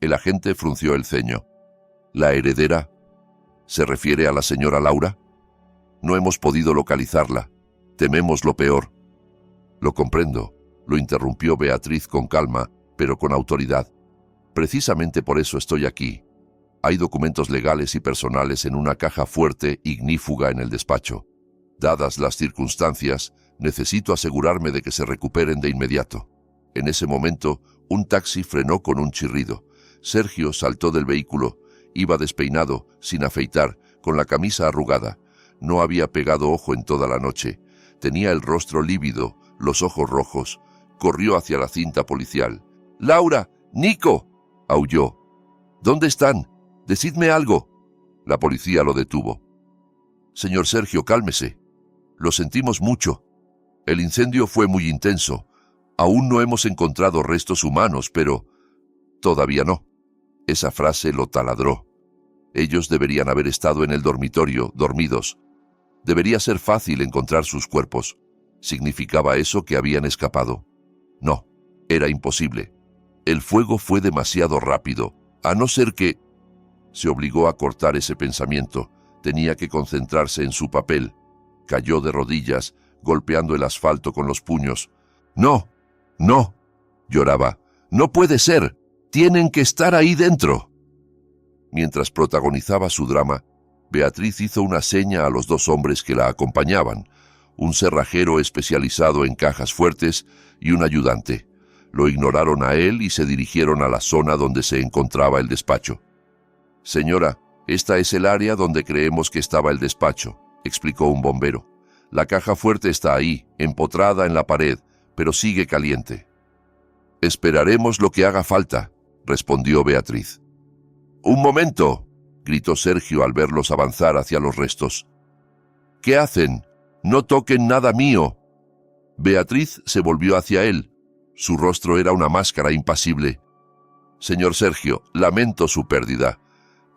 El agente frunció el ceño. «¿La heredera? ¿Se refiere a la señora Laura?». No hemos podido localizarla. Tememos lo peor. Lo comprendo, lo interrumpió Beatriz con calma, pero con autoridad. Precisamente por eso estoy aquí. Hay documentos legales y personales en una caja fuerte ignífuga en el despacho. Dadas las circunstancias, necesito asegurarme de que se recuperen de inmediato. En ese momento, un taxi frenó con un chirrido. Sergio saltó del vehículo. Iba despeinado, sin afeitar, con la camisa arrugada. No había pegado ojo en toda la noche. Tenía el rostro lívido, los ojos rojos. Corrió hacia la cinta policial. «¡Laura! ¡Nico!», aulló. «¿Dónde están? Decidme algo». La policía lo detuvo. «Señor Sergio, cálmese. Lo sentimos mucho. El incendio fue muy intenso. Aún no hemos encontrado restos humanos, pero... todavía no». Esa frase lo taladró. Ellos deberían haber estado en el dormitorio, dormidos. Debería ser fácil encontrar sus cuerpos. ¿Significaba eso que habían escapado? No, era imposible. El fuego fue demasiado rápido, a no ser que... Se obligó a cortar ese pensamiento. Tenía que concentrarse en su papel. Cayó de rodillas, golpeando el asfalto con los puños. «¡No! ¡No!», lloraba. «¡No puede ser! ¡Tienen que estar ahí dentro!». Mientras protagonizaba su drama, Beatriz hizo una seña a los dos hombres que la acompañaban, un cerrajero especializado en cajas fuertes y un ayudante. Lo ignoraron a él y se dirigieron a la zona donde se encontraba el despacho. «Señora, esta es el área donde creemos que estaba el despacho», explicó un bombero. «La caja fuerte está ahí, empotrada en la pared, pero sigue caliente». «Esperaremos lo que haga falta», respondió Beatriz. «¡Un momento!», gritó Sergio al verlos avanzar hacia los restos. «¿Qué hacen? No toquen nada mío». Beatriz se volvió hacia él. Su rostro era una máscara impasible. «Señor Sergio, lamento su pérdida,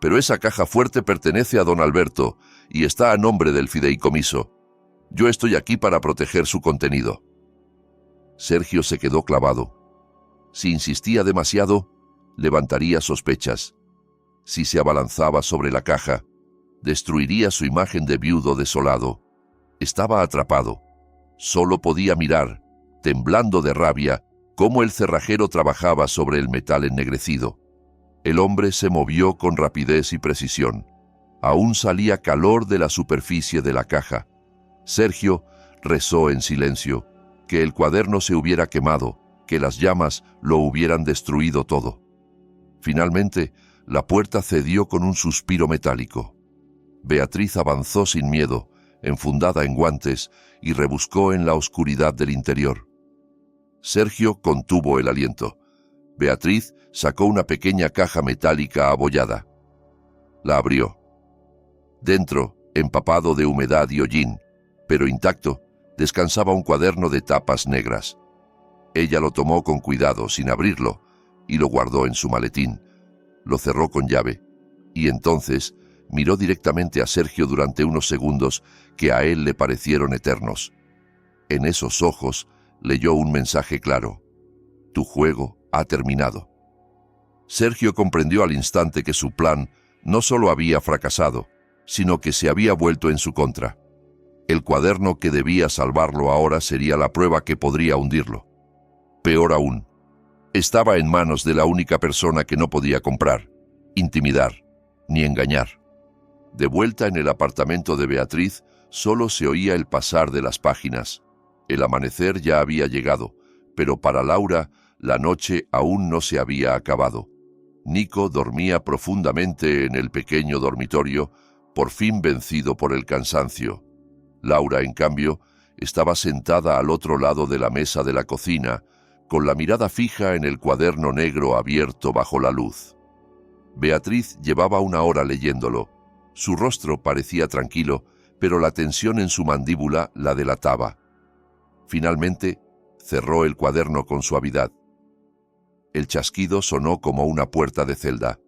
pero esa caja fuerte pertenece a don Alberto y está a nombre del fideicomiso. Yo estoy aquí para proteger su contenido». Sergio se quedó clavado. Si insistía demasiado, levantaría sospechas. Si se abalanzaba sobre la caja, destruiría su imagen de viudo desolado. Estaba atrapado. Solo podía mirar, temblando de rabia, cómo el cerrajero trabajaba sobre el metal ennegrecido. El hombre se movió con rapidez y precisión. Aún salía calor de la superficie de la caja. Sergio rezó en silencio, que el cuaderno se hubiera quemado, que las llamas lo hubieran destruido todo. Finalmente, la puerta cedió con un suspiro metálico. Beatriz avanzó sin miedo, enfundada en guantes, y rebuscó en la oscuridad del interior. Sergio contuvo el aliento. Beatriz sacó una pequeña caja metálica abollada. La abrió. Dentro, empapado de humedad y hollín, pero intacto, descansaba un cuaderno de tapas negras. Ella lo tomó con cuidado, sin abrirlo, y lo guardó en su maletín. Lo cerró con llave, y entonces miró directamente a Sergio durante unos segundos que a él le parecieron eternos. En esos ojos leyó un mensaje claro: «Tu juego ha terminado». Sergio comprendió al instante que su plan no solo había fracasado, sino que se había vuelto en su contra. El cuaderno que debía salvarlo ahora sería la prueba que podría hundirlo. Peor aún, estaba en manos de la única persona que no podía comprar, intimidar, ni engañar. De vuelta en el apartamento de Beatriz, solo se oía el pasar de las páginas. El amanecer ya había llegado, pero para Laura la noche aún no se había acabado. Nico dormía profundamente en el pequeño dormitorio, por fin vencido por el cansancio. Laura, en cambio, estaba sentada al otro lado de la mesa de la cocina, con la mirada fija en el cuaderno negro abierto bajo la luz. Beatriz llevaba una hora leyéndolo. Su rostro parecía tranquilo, pero la tensión en su mandíbula la delataba. Finalmente, cerró el cuaderno con suavidad. El chasquido sonó como una puerta de celda.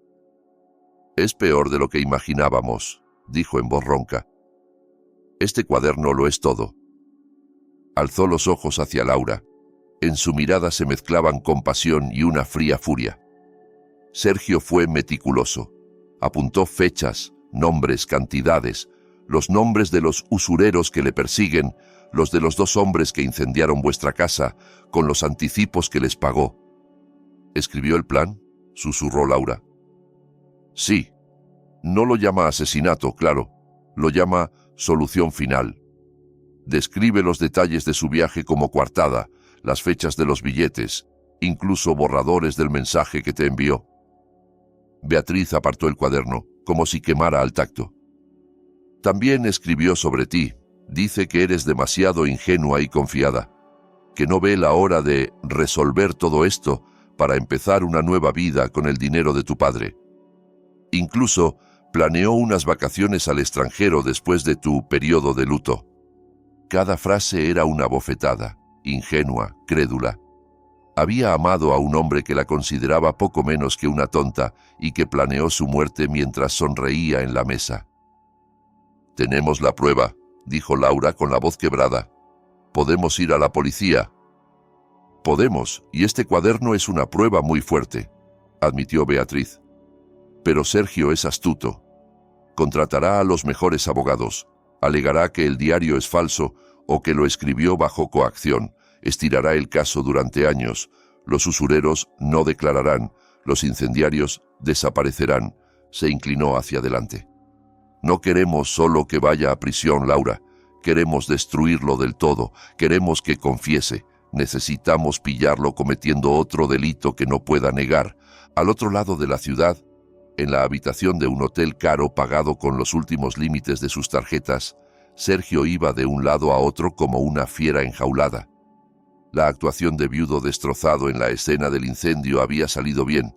«Es peor de lo que imaginábamos», dijo en voz ronca. «Este cuaderno lo es todo». Alzó los ojos hacia Laura. En su mirada se mezclaban compasión y una fría furia. Sergio fue meticuloso. Apuntó fechas, nombres, cantidades. los nombres de los usureros que le persiguen, los de los 2 hombres que incendiaron vuestra casa, con los anticipos que les pagó. ¿Escribió el plan?, susurró Laura. Sí. No lo llama asesinato, claro. Lo llama solución final. Describe los detalles de su viaje como coartada, las fechas de los billetes, incluso borradores del mensaje que te envió. Beatriz apartó el cuaderno, como si quemara al tacto. También escribió sobre ti. Dice que eres demasiado ingenua y confiada, que no ve la hora de resolver todo esto para empezar una nueva vida con el dinero de tu padre. Incluso planeó unas vacaciones al extranjero después de tu periodo de luto. Cada frase era una bofetada, ingenua, crédula. Había amado a un hombre que la consideraba poco menos que una tonta y que planeó su muerte mientras sonreía en la mesa. «Tenemos la prueba», dijo Laura con la voz quebrada. «Podemos ir a la policía». «Podemos, y este cuaderno es una prueba muy fuerte», admitió Beatriz. «Pero Sergio es astuto. Contratará a los mejores abogados, alegará que el diario es falso o que lo escribió bajo coacción, estirará el caso durante años, los usureros no declararán, los incendiarios desaparecerán». Se inclinó hacia adelante. «No queremos solo que vaya a prisión, Laura. Queremos destruirlo del todo. Queremos que confiese. Necesitamos pillarlo cometiendo otro delito que no pueda negar. Al otro lado de la ciudad, en la habitación de un hotel caro pagado con los últimos límites de sus tarjetas, Sergio iba de un lado a otro como una fiera enjaulada. La actuación de viudo destrozado en la escena del incendio había salido bien,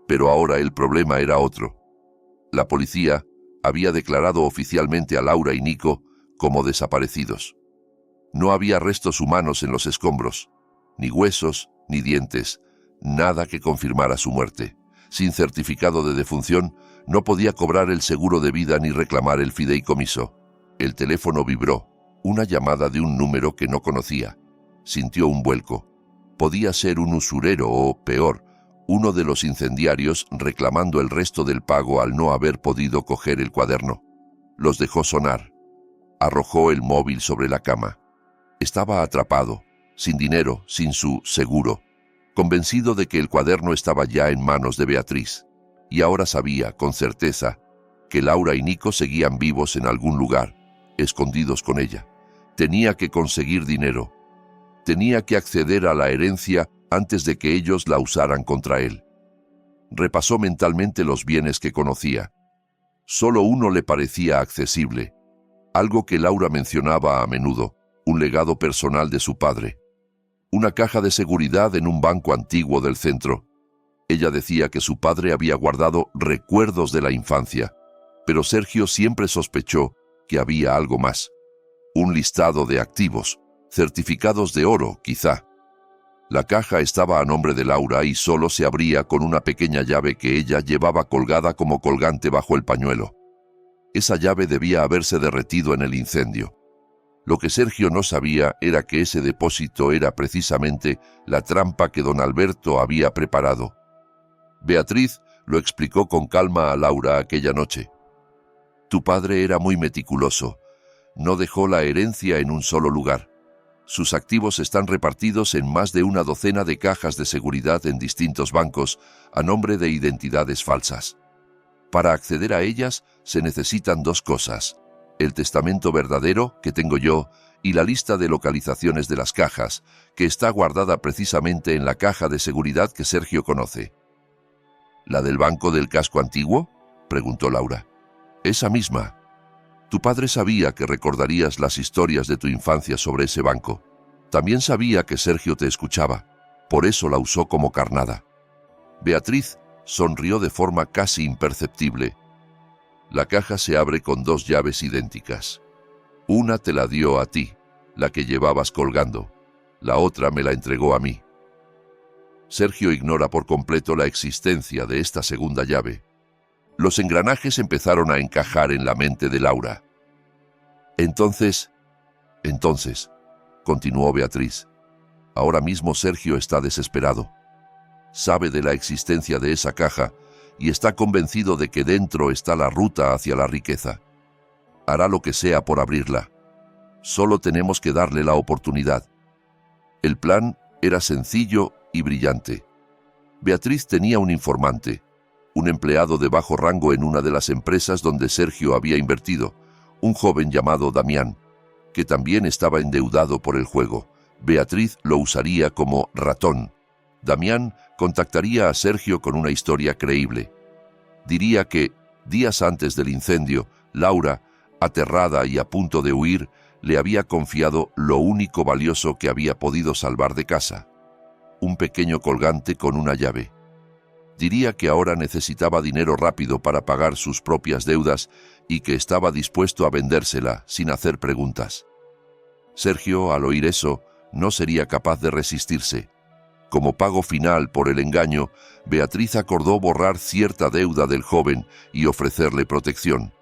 pero ahora el problema era otro. La policía había declarado oficialmente a Laura y Nico como desaparecidos. No había restos humanos en los escombros, ni huesos, ni dientes, nada que confirmara su muerte. Sin certificado de defunción, no podía cobrar el seguro de vida ni reclamar el fideicomiso. El teléfono vibró, una llamada de un número que no conocía. Sintió un vuelco. Podía ser un usurero o, peor, uno de los incendiarios reclamando el resto del pago al no haber podido coger el cuaderno. Los dejó sonar. Arrojó el móvil sobre la cama. Estaba atrapado, sin dinero, sin su seguro, convencido de que el cuaderno estaba ya en manos de Beatriz, y ahora sabía, con certeza, que Laura y Nico seguían vivos en algún lugar, escondidos con ella. Tenía que conseguir dinero. Tenía que acceder a la herencia antes de que ellos la usaran contra él. Repasó mentalmente los bienes que conocía. Solo uno le parecía accesible, algo que Laura mencionaba a menudo, un legado personal de su padre. Una caja de seguridad en un banco antiguo del centro. Ella decía que su padre había guardado recuerdos de la infancia, pero Sergio siempre sospechó que había algo más. Un listado de activos, certificados de oro, quizá. La caja estaba a nombre de Laura y solo se abría con una pequeña llave que ella llevaba colgada como colgante bajo el pañuelo. Esa llave debía haberse derretido en el incendio. Lo que Sergio no sabía era que ese depósito era precisamente la trampa que don Alberto había preparado. Beatriz lo explicó con calma a Laura aquella noche. Tu padre era muy meticuloso. No dejó la herencia en un solo lugar. Sus activos están repartidos en más de una docena de cajas de seguridad en distintos bancos, a nombre de identidades falsas. Para acceder a ellas se necesitan 2 cosas: el testamento verdadero, que tengo yo, y la lista de localizaciones de las cajas, que está guardada precisamente en la caja de seguridad que Sergio conoce. ¿La del banco del casco antiguo?, preguntó Laura. Esa misma. Tu padre sabía que recordarías las historias de tu infancia sobre ese banco. También sabía que Sergio te escuchaba. Por eso la usó como carnada. Beatriz sonrió de forma casi imperceptible. La caja se abre con 2 llaves idénticas. Una te la dio a ti, la que llevabas colgando. La otra me la entregó a mí. Sergio ignora por completo la existencia de esta segunda llave. Los engranajes empezaron a encajar en la mente de Laura. Entonces, continuó Beatriz, ahora mismo Sergio está desesperado. Sabe de la existencia de esa caja y está convencido de que dentro está la ruta hacia la riqueza. hará lo que sea por abrirla. Solo tenemos que darle la oportunidad. El plan era sencillo y brillante. Beatriz tenía un informante, un empleado de bajo rango en una de las empresas donde Sergio había invertido, un joven llamado Damián, que también estaba endeudado por el juego. Beatriz lo usaría como ratón. Damián contactaría a Sergio con una historia creíble. Diría que, días antes del incendio, Laura, aterrada y a punto de huir, le había confiado lo único valioso que había podido salvar de casa: un pequeño colgante con una llave. Diría que ahora necesitaba dinero rápido para pagar sus propias deudas y que estaba dispuesto a vendérsela sin hacer preguntas. Sergio, al oír eso, no sería capaz de resistirse. Como pago final por el engaño, Beatriz acordó borrar cierta deuda del joven y ofrecerle protección.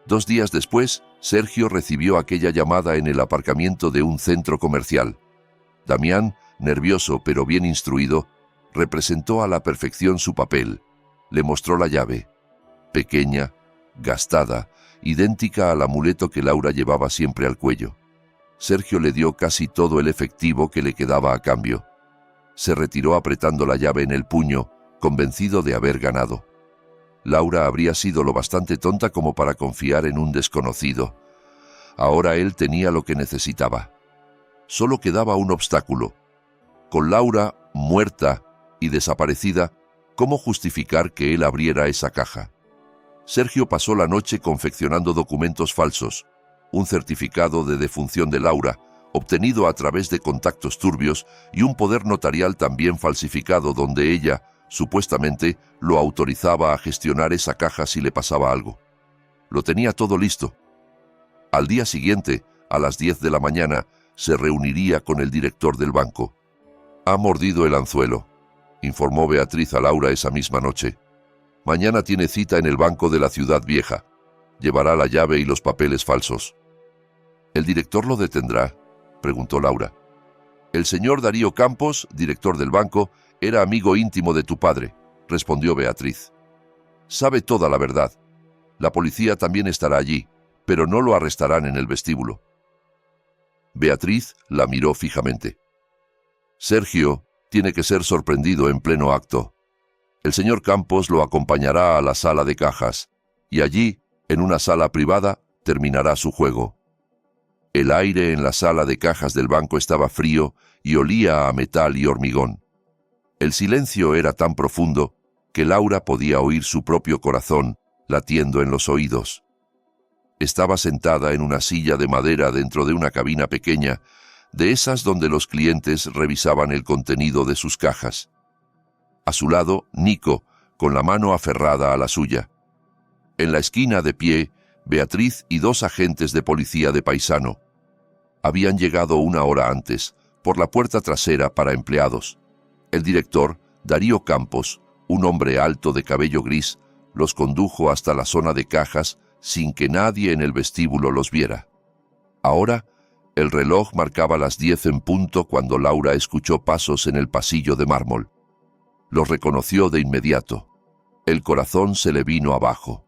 2 días después, Sergio recibió aquella llamada en el aparcamiento de un centro comercial. Damián, nervioso pero bien instruido, representó a la perfección su papel. Le mostró la llave, pequeña, gastada, idéntica al amuleto que Laura llevaba siempre al cuello. Sergio le dio casi todo el efectivo que le quedaba a cambio. Se retiró apretando la llave en el puño, convencido de haber ganado. Laura habría sido lo bastante tonta como para confiar en un desconocido. Ahora él tenía lo que necesitaba. Solo quedaba un obstáculo. Con Laura muerta y desaparecida, ¿cómo justificar que él abriera esa caja? Sergio pasó la noche confeccionando documentos falsos, un certificado de defunción de Laura, obtenido a través de contactos turbios, y un poder notarial también falsificado donde ella, supuestamente, lo autorizaba a gestionar esa caja si le pasaba algo. Lo tenía todo listo. Al día siguiente, a las 10 de la mañana, se reuniría con el director del banco. «Ha mordido el anzuelo», informó Beatriz a Laura esa misma noche. «Mañana tiene cita en el banco de la Ciudad Vieja. Llevará la llave y los papeles falsos». «¿El director lo detendrá?», preguntó Laura. «El señor Darío Campos, director del banco, era amigo íntimo de tu padre», respondió Beatriz. «Sabe toda la verdad. La policía también estará allí, pero no lo arrestarán en el vestíbulo». Beatriz la miró fijamente. «Sergio tiene que ser sorprendido en pleno acto. El señor Campos lo acompañará a la sala de cajas, y allí, en una sala privada, terminará su juego». El aire en la sala de cajas del banco estaba frío y olía a metal y hormigón. El silencio era tan profundo que Laura podía oír su propio corazón latiendo en los oídos. Estaba sentada en una silla de madera dentro de una cabina pequeña, de esas donde los clientes revisaban el contenido de sus cajas. A su lado, Nico, con la mano aferrada a la suya. En la esquina, de pie, Beatriz y 2 agentes de policía de paisano. Habían llegado 1 hora antes, por la puerta trasera para empleados. El director, Darío Campos, un hombre alto de cabello gris, los condujo hasta la zona de cajas sin que nadie en el vestíbulo los viera. Ahora, el reloj marcaba las 10 en punto cuando Laura escuchó pasos en el pasillo de mármol. Los reconoció de inmediato. El corazón se le vino abajo.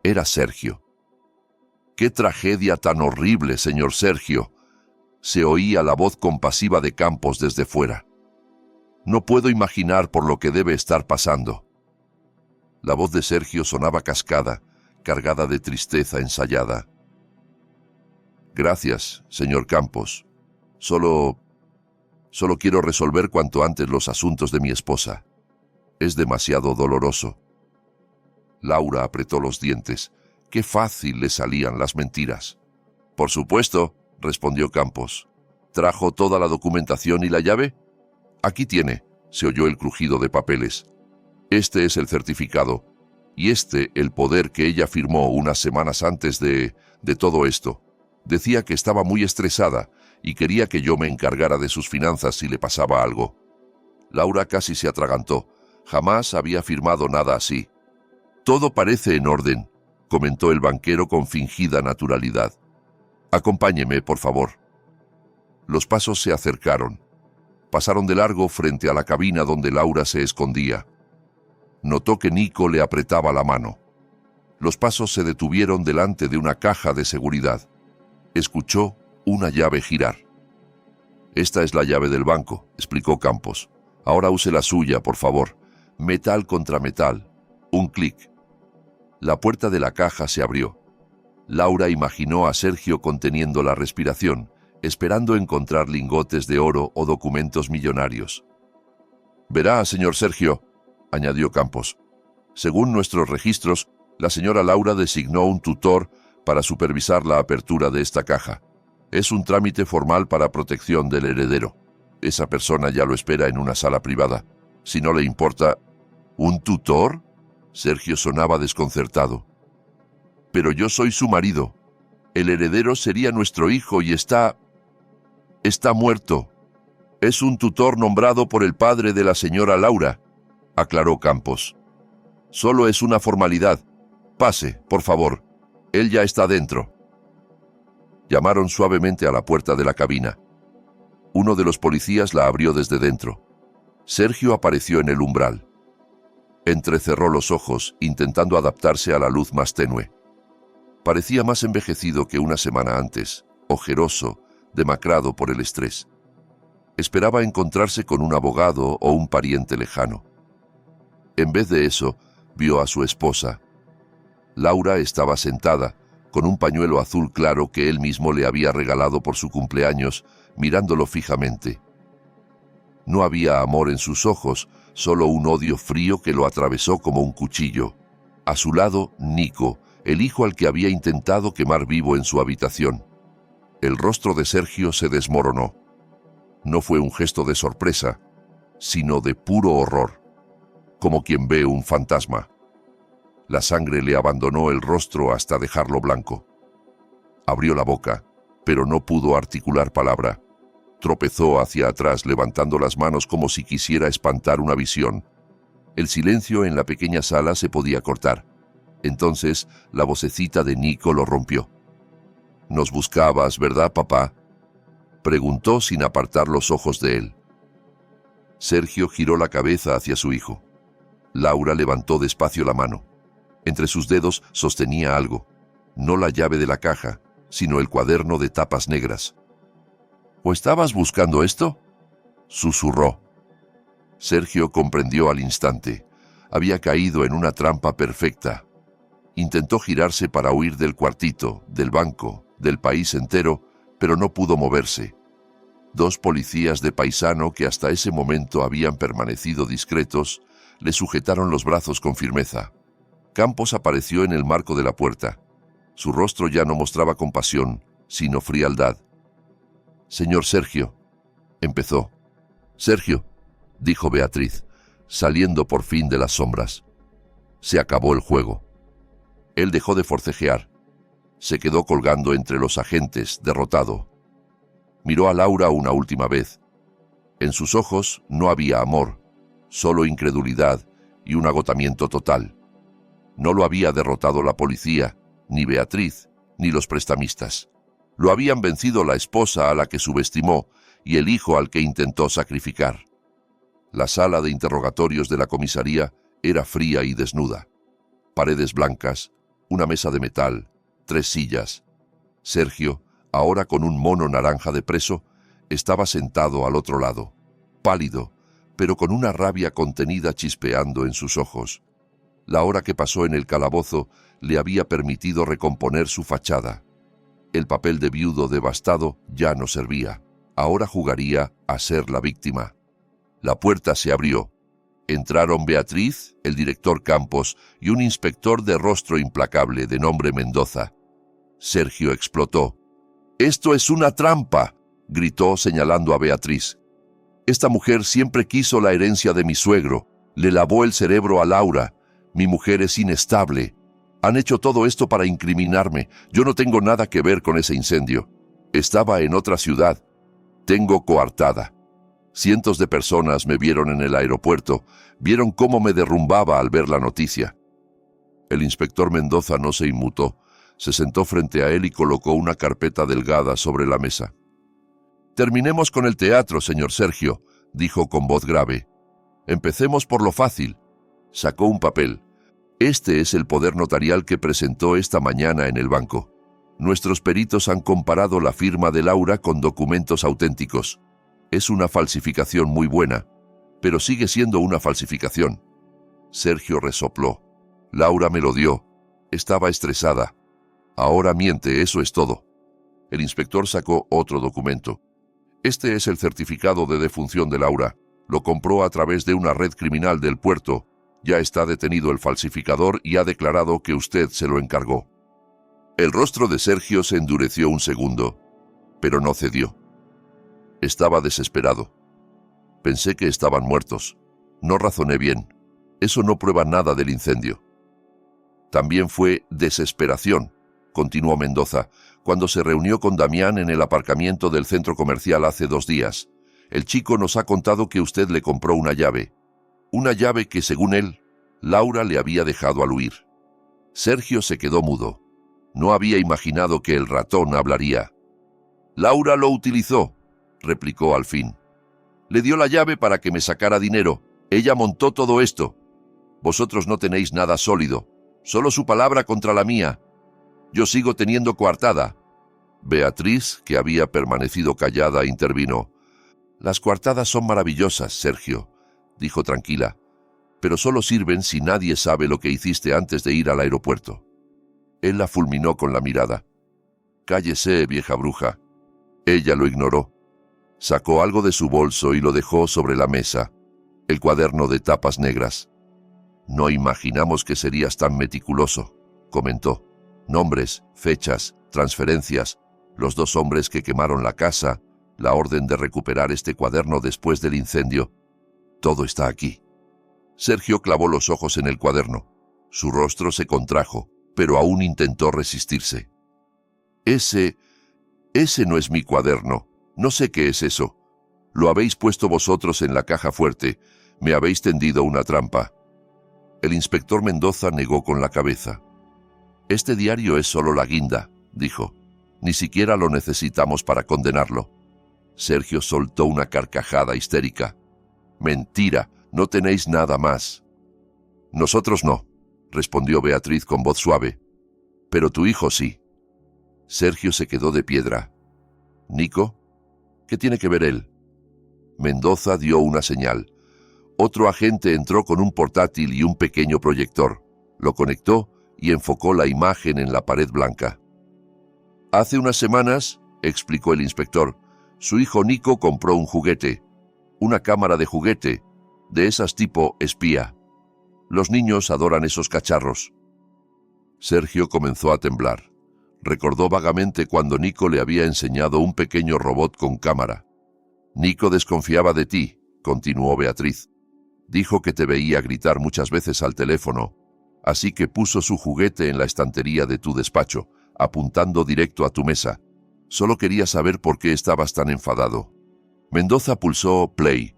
Era Sergio. «¡Qué tragedia tan horrible, señor Sergio!», se oía la voz compasiva de Campos desde fuera. «No puedo imaginar por lo que debe estar pasando». La voz de Sergio sonaba cascada, cargada de tristeza ensayada. «Gracias, señor Campos. Solo quiero resolver cuanto antes los asuntos de mi esposa. Es demasiado doloroso». Laura apretó los dientes. Qué fácil le salían las mentiras. «Por supuesto», respondió Campos. «¿Trajo toda la documentación y la llave?» «Aquí tiene», se oyó el crujido de papeles. «Este es el certificado, y el poder que ella firmó unas semanas antes de todo esto. Decía que estaba muy estresada y quería que yo me encargara de sus finanzas si le pasaba algo». Laura casi se atragantó. Jamás había firmado nada así. «Todo parece en orden», comentó el banquero con fingida naturalidad. «Acompáñeme, por favor». Los pasos se acercaron. Pasaron de largo frente a la cabina donde Laura se escondía. Notó que Nico le apretaba la mano. Los pasos se detuvieron delante de una caja de seguridad. Escuchó una llave girar. «Esta es la llave del banco», explicó Campos. «Ahora use la suya, por favor. Metal contra metal. Un clic». La puerta de la caja se abrió. Laura imaginó a Sergio conteniendo la respiración, esperando encontrar lingotes de oro o documentos millonarios. «Verá, señor Sergio», añadió Campos. «Según nuestros registros, la señora Laura designó un tutor para supervisar la apertura de esta caja. Es un trámite formal para protección del heredero. Esa persona ya lo espera en una sala privada. Si no le importa...» «¿Un tutor?» Sergio sonaba desconcertado. «Pero yo soy su marido. El heredero sería nuestro hijo y está muerto. Es un tutor nombrado por el padre de la señora Laura», aclaró Campos. «Solo es una formalidad. Pase, por favor. Él ya está dentro». Llamaron suavemente a la puerta de la cabina. Uno de los policías la abrió desde dentro. Sergio apareció en el umbral. Entrecerró los ojos, intentando adaptarse a la luz más tenue. Parecía más envejecido que una semana antes, ojeroso, demacrado por el estrés. Esperaba encontrarse con un abogado o un pariente lejano. En vez de eso, vio a su esposa. Laura estaba sentada, con un pañuelo azul claro que él mismo le había regalado por su cumpleaños, mirándolo fijamente. No había amor en sus ojos, solo un odio frío que lo atravesó como un cuchillo. A su lado, Nico, el hijo al que había intentado quemar vivo en su habitación. El rostro de Sergio se desmoronó. No fue un gesto de sorpresa, sino de puro horror, como quien ve un fantasma. La sangre le abandonó el rostro hasta dejarlo blanco. Abrió la boca, pero no pudo articular palabra. Tropezó hacia atrás, levantando las manos como si quisiera espantar una visión. El silencio en la pequeña sala se podía cortar. Entonces, la vocecita de Nico lo rompió. «Nos buscabas, ¿verdad, papá?», preguntó sin apartar los ojos de él. Sergio giró la cabeza hacia su hijo. Laura levantó despacio la mano. Entre sus dedos sostenía algo, no la llave de la caja, sino el cuaderno de tapas negras. «¿O estabas buscando esto?», susurró. Sergio comprendió al instante. Había caído en una trampa perfecta. Intentó girarse para huir del cuartito, del banco, del país entero, pero no pudo moverse. Dos policías de paisano que hasta ese momento habían permanecido discretos, le sujetaron los brazos con firmeza. Campos apareció en el marco de la puerta. Su rostro ya no mostraba compasión, sino frialdad. «Señor Sergio», empezó. «Sergio», dijo Beatriz, saliendo por fin de las sombras. Se acabó el juego. Él dejó de forcejear. Se quedó colgando entre los agentes, derrotado. Miró a Laura una última vez. En sus ojos no había amor, solo incredulidad y un agotamiento total. No lo había derrotado la policía, ni Beatriz, ni los prestamistas. Lo habían vencido la esposa a la que subestimó y el hijo al que intentó sacrificar. La sala de interrogatorios de la comisaría era fría y desnuda. Paredes blancas, una mesa de metal, 3 sillas. Sergio, ahora con un mono naranja de preso, estaba sentado al otro lado, pálido, pero con una rabia contenida chispeando en sus ojos. La hora que pasó en el calabozo le había permitido recomponer su fachada. El papel de viudo devastado ya no servía. Ahora jugaría a ser la víctima. La puerta se abrió. Entraron Beatriz, el director Campos y un inspector de rostro implacable de nombre Mendoza. Sergio explotó. «¡Esto es una trampa!», gritó señalando a Beatriz. «Esta mujer siempre quiso la herencia de mi suegro. Le lavó el cerebro a Laura. Mi mujer es inestable. Han hecho todo esto para incriminarme. Yo no tengo nada que ver con ese incendio. Estaba en otra ciudad. Tengo coartada. Cientos de personas me vieron en el aeropuerto. Vieron cómo me derrumbaba al ver la noticia». El inspector Mendoza no se inmutó. Se sentó frente a él y colocó una carpeta delgada sobre la mesa. «Terminemos con el teatro, señor Sergio», dijo con voz grave. «Empecemos por lo fácil». Sacó un papel. Este es el poder notarial que presentó esta mañana en el banco. Nuestros peritos han comparado la firma de Laura con documentos auténticos. Es una falsificación muy buena, pero sigue siendo una falsificación. Sergio resopló. Laura me lo dio. Estaba estresada. Ahora miente, eso es todo. El inspector sacó otro documento. Este es el certificado de defunción de Laura. Lo compró a través de una red criminal del puerto. Ya está detenido el falsificador y ha declarado que usted se lo encargó. El rostro de Sergio se endureció un segundo, pero no cedió. Estaba desesperado. Pensé que estaban muertos. No razoné bien. Eso no prueba nada del incendio. También fue desesperación, continuó Mendoza, cuando se reunió con Damián en el aparcamiento del centro comercial hace 2 días. El chico nos ha contado que usted le compró una llave que, según él, Laura le había dejado al huir. Sergio se quedó mudo. No había imaginado que el ratón hablaría. Laura lo utilizó, replicó al fin. Le dio la llave para que me sacara dinero. Ella montó todo esto. Vosotros no tenéis nada sólido, solo su palabra contra la mía. Yo sigo teniendo coartada. Beatriz, que había permanecido callada, intervino. Las coartadas son maravillosas, Sergio, dijo tranquila, pero solo sirven si nadie sabe lo que hiciste antes de ir al aeropuerto. Él la fulminó con la mirada. Cállese, vieja bruja. Ella lo ignoró. Sacó algo de su bolso y lo dejó sobre la mesa, el cuaderno de tapas negras. No imaginamos que serías tan meticuloso, comentó. Nombres, fechas, transferencias, los 2 hombres que quemaron la casa, la orden de recuperar este cuaderno después del incendio. Todo está aquí. Sergio clavó los ojos en el cuaderno. Su rostro se contrajo, pero aún intentó resistirse. Ese no es mi cuaderno. No sé qué es eso. Lo habéis puesto vosotros en la caja fuerte. Me habéis tendido una trampa. El inspector Mendoza negó con la cabeza. Este diario es solo la guinda, dijo. Ni siquiera lo necesitamos para condenarlo. Sergio soltó una carcajada histérica. Mentira, no tenéis nada más. Nosotros no, respondió Beatriz con voz suave. Pero tu hijo sí. Sergio se quedó de piedra. ¿Nico? ¿Qué tiene que ver él? Mendoza dio una señal. Otro agente entró con un portátil y un pequeño proyector. Lo conectó y enfocó la imagen en la pared blanca. Hace unas semanas, explicó el inspector, su hijo Nico compró un juguete, una cámara de juguete, de esas tipo espía. Los niños adoran esos cacharros. Sergio comenzó a temblar. Recordó vagamente cuando Nico le había enseñado un pequeño robot con cámara. Nico desconfiaba de ti, continuó Beatriz. Dijo que te veía gritar muchas veces al teléfono, así que puso su juguete en la estantería de tu despacho, apuntando directo a tu mesa. Solo quería saber por qué estabas tan enfadado. Mendoza pulsó play.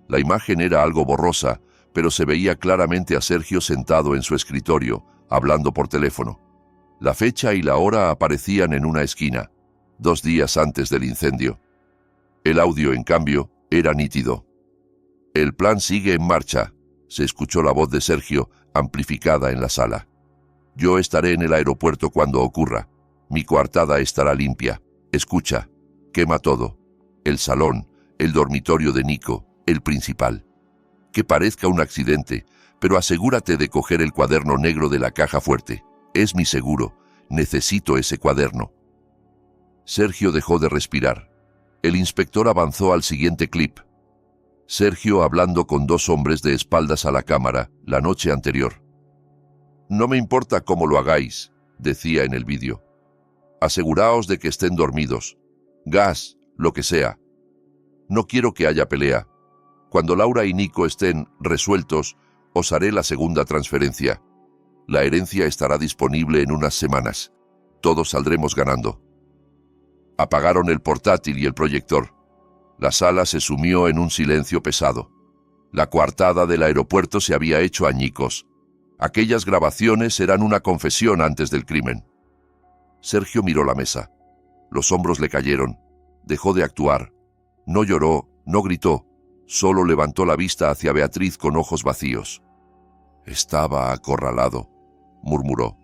La imagen era algo borrosa, pero se veía claramente a Sergio sentado en su escritorio, hablando por teléfono. La fecha y la hora aparecían en una esquina, 2 días antes del incendio. El audio, en cambio, era nítido. El plan sigue en marcha, se escuchó la voz de Sergio, amplificada en la sala. Yo estaré en el aeropuerto cuando ocurra. Mi coartada estará limpia. Escucha, quema todo. El salón, el dormitorio de Nico, el principal. Que parezca un accidente, pero asegúrate de coger el cuaderno negro de la caja fuerte. Es mi seguro. Necesito ese cuaderno. Sergio dejó de respirar. El inspector avanzó al siguiente clip. Sergio hablando con 2 hombres de espaldas a la cámara la noche anterior. No me importa cómo lo hagáis, decía en el vídeo. Aseguraos de que estén dormidos. Gas, lo que sea. No quiero que haya pelea. Cuando Laura y Nico estén resueltos, os haré la segunda transferencia. La herencia estará disponible en unas semanas. Todos saldremos ganando. Apagaron el portátil y el proyector. La sala se sumió en un silencio pesado. La coartada del aeropuerto se había hecho añicos. Aquellas grabaciones eran una confesión antes del crimen. Sergio miró la mesa. Los hombros le cayeron. Dejó de actuar. No lloró, no gritó. Solo levantó la vista hacia Beatriz con ojos vacíos. Estaba acorralado. murmuró.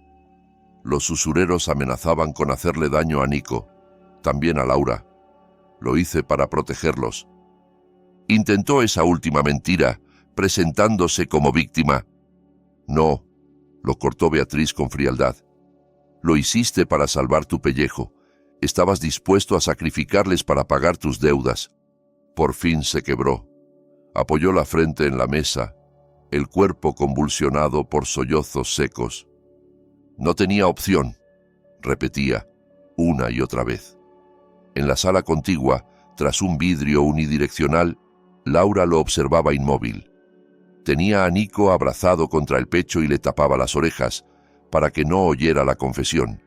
Los usureros amenazaban con hacerle daño a Nico, también a Laura. Lo hice para protegerlos. Intentó esa última mentira, presentándose como víctima. No, lo cortó Beatriz con frialdad. Lo hiciste para salvar tu pellejo. Estabas dispuesto a sacrificarles para pagar tus deudas. Por fin se quebró. Apoyó la frente en la mesa, el cuerpo convulsionado por sollozos secos. No tenía opción, repetía, una y otra vez. En la sala contigua, tras un vidrio unidireccional, Laura lo observaba inmóvil. Tenía a Nico abrazado contra el pecho y le tapaba las orejas, para que no oyera la confesión.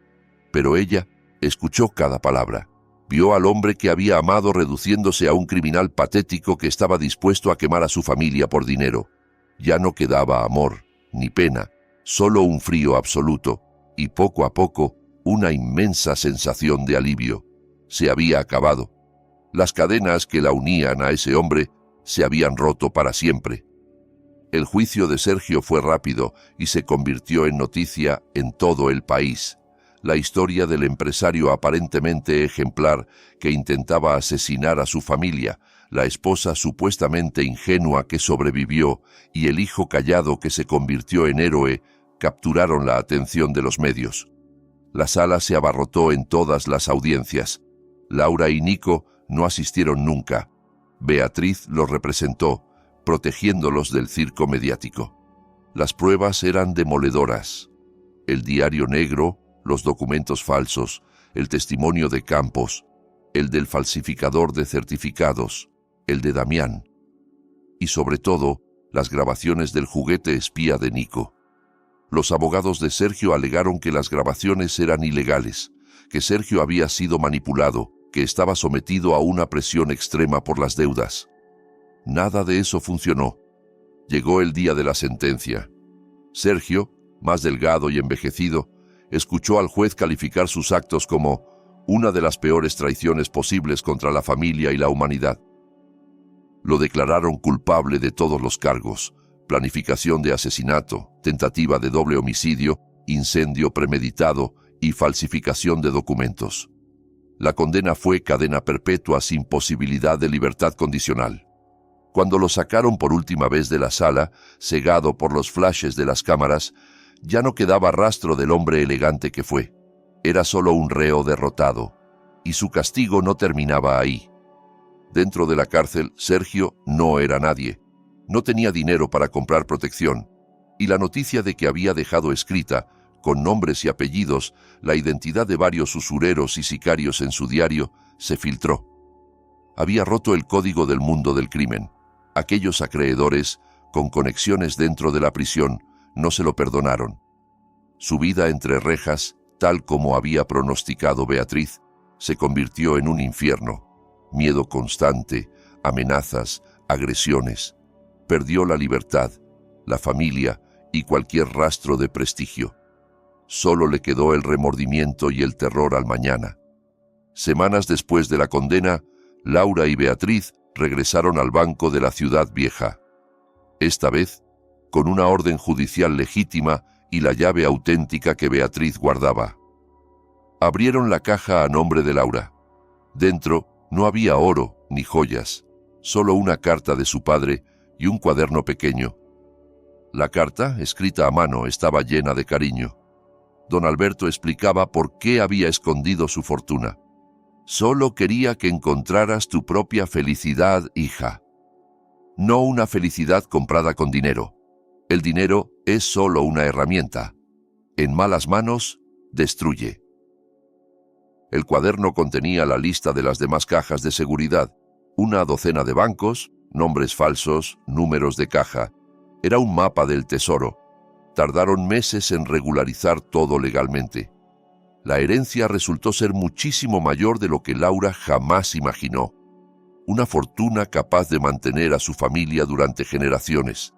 Pero ella escuchó cada palabra. Vio al hombre que había amado reduciéndose a un criminal patético que estaba dispuesto a quemar a su familia por dinero. Ya no quedaba amor, ni pena, solo un frío absoluto, y poco a poco, una inmensa sensación de alivio. Se había acabado. Las cadenas que la unían a ese hombre se habían roto para siempre. El juicio de Sergio fue rápido y se convirtió en noticia en todo el país. La historia del empresario aparentemente ejemplar que intentaba asesinar a su familia, la esposa supuestamente ingenua que sobrevivió y el hijo callado que se convirtió en héroe, capturaron la atención de los medios. La sala se abarrotó en todas las audiencias. Laura y Nico no asistieron nunca. Beatriz los representó, protegiéndolos del circo mediático. Las pruebas eran demoledoras. El diario negro, los documentos falsos, el testimonio de Campos, el del falsificador de certificados, el de Damián, y sobre todo, las grabaciones del juguete espía de Nico. Los abogados de Sergio alegaron que las grabaciones eran ilegales, que Sergio había sido manipulado, que estaba sometido a una presión extrema por las deudas. Nada de eso funcionó. Llegó el día de la sentencia. Sergio, más delgado y envejecido, escuchó al juez calificar sus actos como una de las peores traiciones posibles contra la familia y la humanidad. Lo declararon culpable de todos los cargos: planificación de asesinato, tentativa de doble homicidio, incendio premeditado y falsificación de documentos. La condena fue cadena perpetua sin posibilidad de libertad condicional. Cuando lo sacaron por última vez de la sala, cegado por los flashes de las cámaras, ya no quedaba rastro del hombre elegante que fue. Era solo un reo derrotado, y su castigo no terminaba ahí. Dentro de la cárcel, Sergio no era nadie. No tenía dinero para comprar protección, y la noticia de que había dejado escrita, con nombres y apellidos, la identidad de varios usureros y sicarios en su diario, se filtró. Había roto el código del mundo del crimen. Aquellos acreedores, con conexiones dentro de la prisión, no se lo perdonaron. Su vida entre rejas, tal como había pronosticado Beatriz, se convirtió en un infierno. Miedo constante, amenazas, agresiones. Perdió la libertad, la familia y cualquier rastro de prestigio. Solo le quedó el remordimiento y el terror al mañana. Semanas después de la condena, Laura y Beatriz regresaron al banco de la Ciudad Vieja. Esta vez, con una orden judicial legítima y la llave auténtica que Beatriz guardaba. Abrieron la caja a nombre de Laura. Dentro no había oro ni joyas, solo una carta de su padre y un cuaderno pequeño. La carta, escrita a mano, estaba llena de cariño. Don Alberto explicaba por qué había escondido su fortuna. Solo quería que encontraras tu propia felicidad, hija. No una felicidad comprada con dinero. El dinero es solo una herramienta. En malas manos, destruye. El cuaderno contenía la lista de las demás cajas de seguridad, una docena de bancos, nombres falsos, números de caja. Era un mapa del tesoro. Tardaron meses en regularizar todo legalmente. La herencia resultó ser muchísimo mayor de lo que Laura jamás imaginó. Una fortuna capaz de mantener a su familia durante generaciones.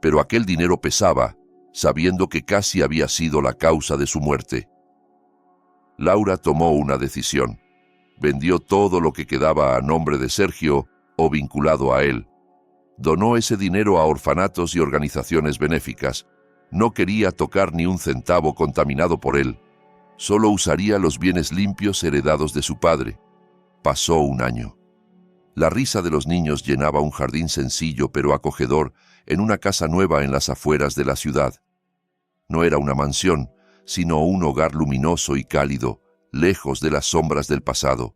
Pero aquel dinero pesaba, sabiendo que casi había sido la causa de su muerte. Laura tomó una decisión. Vendió todo lo que quedaba a nombre de Sergio o vinculado a él. Donó ese dinero a orfanatos y organizaciones benéficas. No quería tocar ni un centavo contaminado por él. Solo usaría los bienes limpios heredados de su padre. Pasó un año. La risa de los niños llenaba un jardín sencillo pero acogedor en una casa nueva en las afueras de la ciudad. No era una mansión, sino un hogar luminoso y cálido, lejos de las sombras del pasado.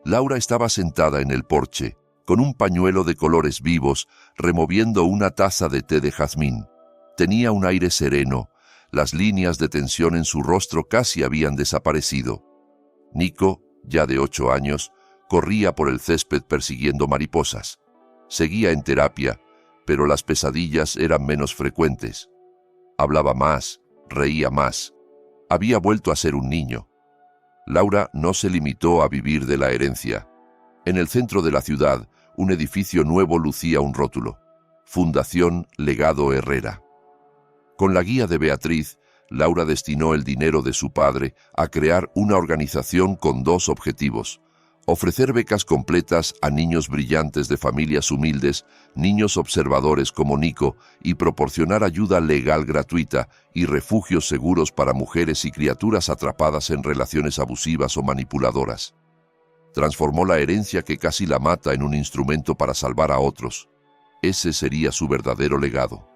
Laura estaba sentada en el porche, con un pañuelo de colores vivos, removiendo una taza de té de jazmín. Tenía un aire sereno, las líneas de tensión en su rostro casi habían desaparecido. Nico, ya de 8 años, corría por el césped persiguiendo mariposas. Seguía en terapia, pero las pesadillas eran menos frecuentes. Hablaba más, reía más. Había vuelto a ser un niño. Laura no se limitó a vivir de la herencia. En el centro de la ciudad, un edificio nuevo lucía un rótulo: Fundación Legado Herrera. Con la guía de Beatriz, Laura destinó el dinero de su padre a crear una organización con 2 objetivos: ofrecer becas completas a niños brillantes de familias humildes, niños observadores como Nico, y proporcionar ayuda legal gratuita y refugios seguros para mujeres y criaturas atrapadas en relaciones abusivas o manipuladoras. Transformó la herencia que casi la mata en un instrumento para salvar a otros. Ese sería su verdadero legado.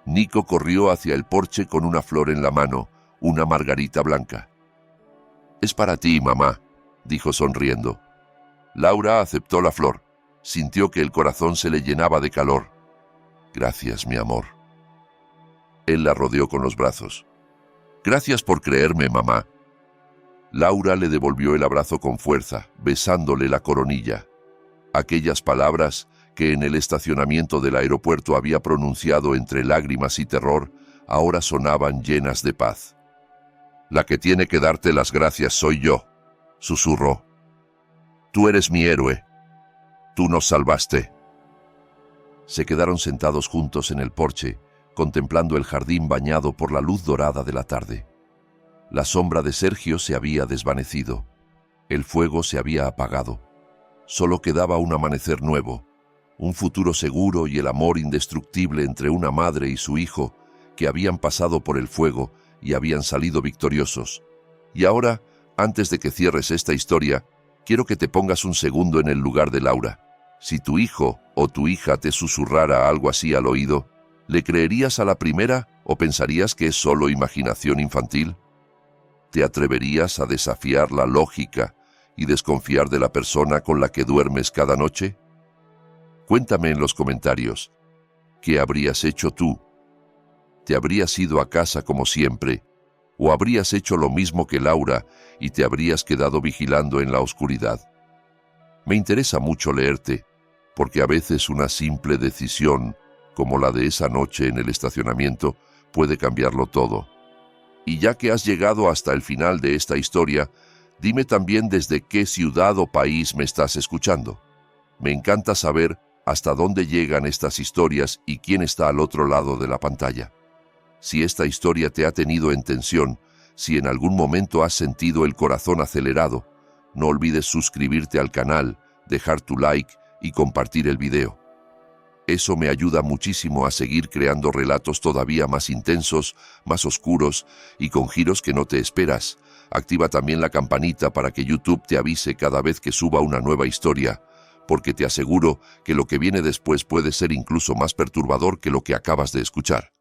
Nico corrió hacia el porche con una flor en la mano, una margarita blanca. «Es para ti, mamá», dijo sonriendo. Laura aceptó la flor. Sintió que el corazón se le llenaba de calor. «Gracias, mi amor». Él la rodeó con los brazos. «Gracias por creerme, mamá». Laura le devolvió el abrazo con fuerza, besándole la coronilla. Aquellas palabras que en el estacionamiento del aeropuerto había pronunciado entre lágrimas y terror, ahora sonaban llenas de paz. «La que tiene que darte las gracias soy yo», susurró. «Tú eres mi héroe. Tú nos salvaste». Se quedaron sentados juntos en el porche, contemplando el jardín bañado por la luz dorada de la tarde. La sombra de Sergio se había desvanecido. El fuego se había apagado. Solo quedaba un amanecer nuevo, un futuro seguro y el amor indestructible entre una madre y su hijo que habían pasado por el fuego y habían salido victoriosos. Y ahora, antes de que cierres esta historia, quiero que te pongas un segundo en el lugar de Laura. Si tu hijo o tu hija te susurrara algo así al oído, ¿le creerías a la primera o pensarías que es solo imaginación infantil? ¿Te atreverías a desafiar la lógica y desconfiar de la persona con la que duermes cada noche? Cuéntame en los comentarios, ¿qué habrías hecho tú? ¿Te habrías ido a casa como siempre? ¿O habrías hecho lo mismo que Laura y te habrías quedado vigilando en la oscuridad? Me interesa mucho leerte, porque a veces una simple decisión, como la de esa noche en el estacionamiento, puede cambiarlo todo. Y ya que has llegado hasta el final de esta historia, dime también desde qué ciudad o país me estás escuchando. Me encanta saber hasta dónde llegan estas historias y quién está al otro lado de la pantalla. Si esta historia te ha tenido en tensión, si en algún momento has sentido el corazón acelerado, no olvides suscribirte al canal, dejar tu like y compartir el video. Eso me ayuda muchísimo a seguir creando relatos todavía más intensos, más oscuros y con giros que no te esperas. Activa también la campanita para que YouTube te avise cada vez que suba una nueva historia, porque te aseguro que lo que viene después puede ser incluso más perturbador que lo que acabas de escuchar.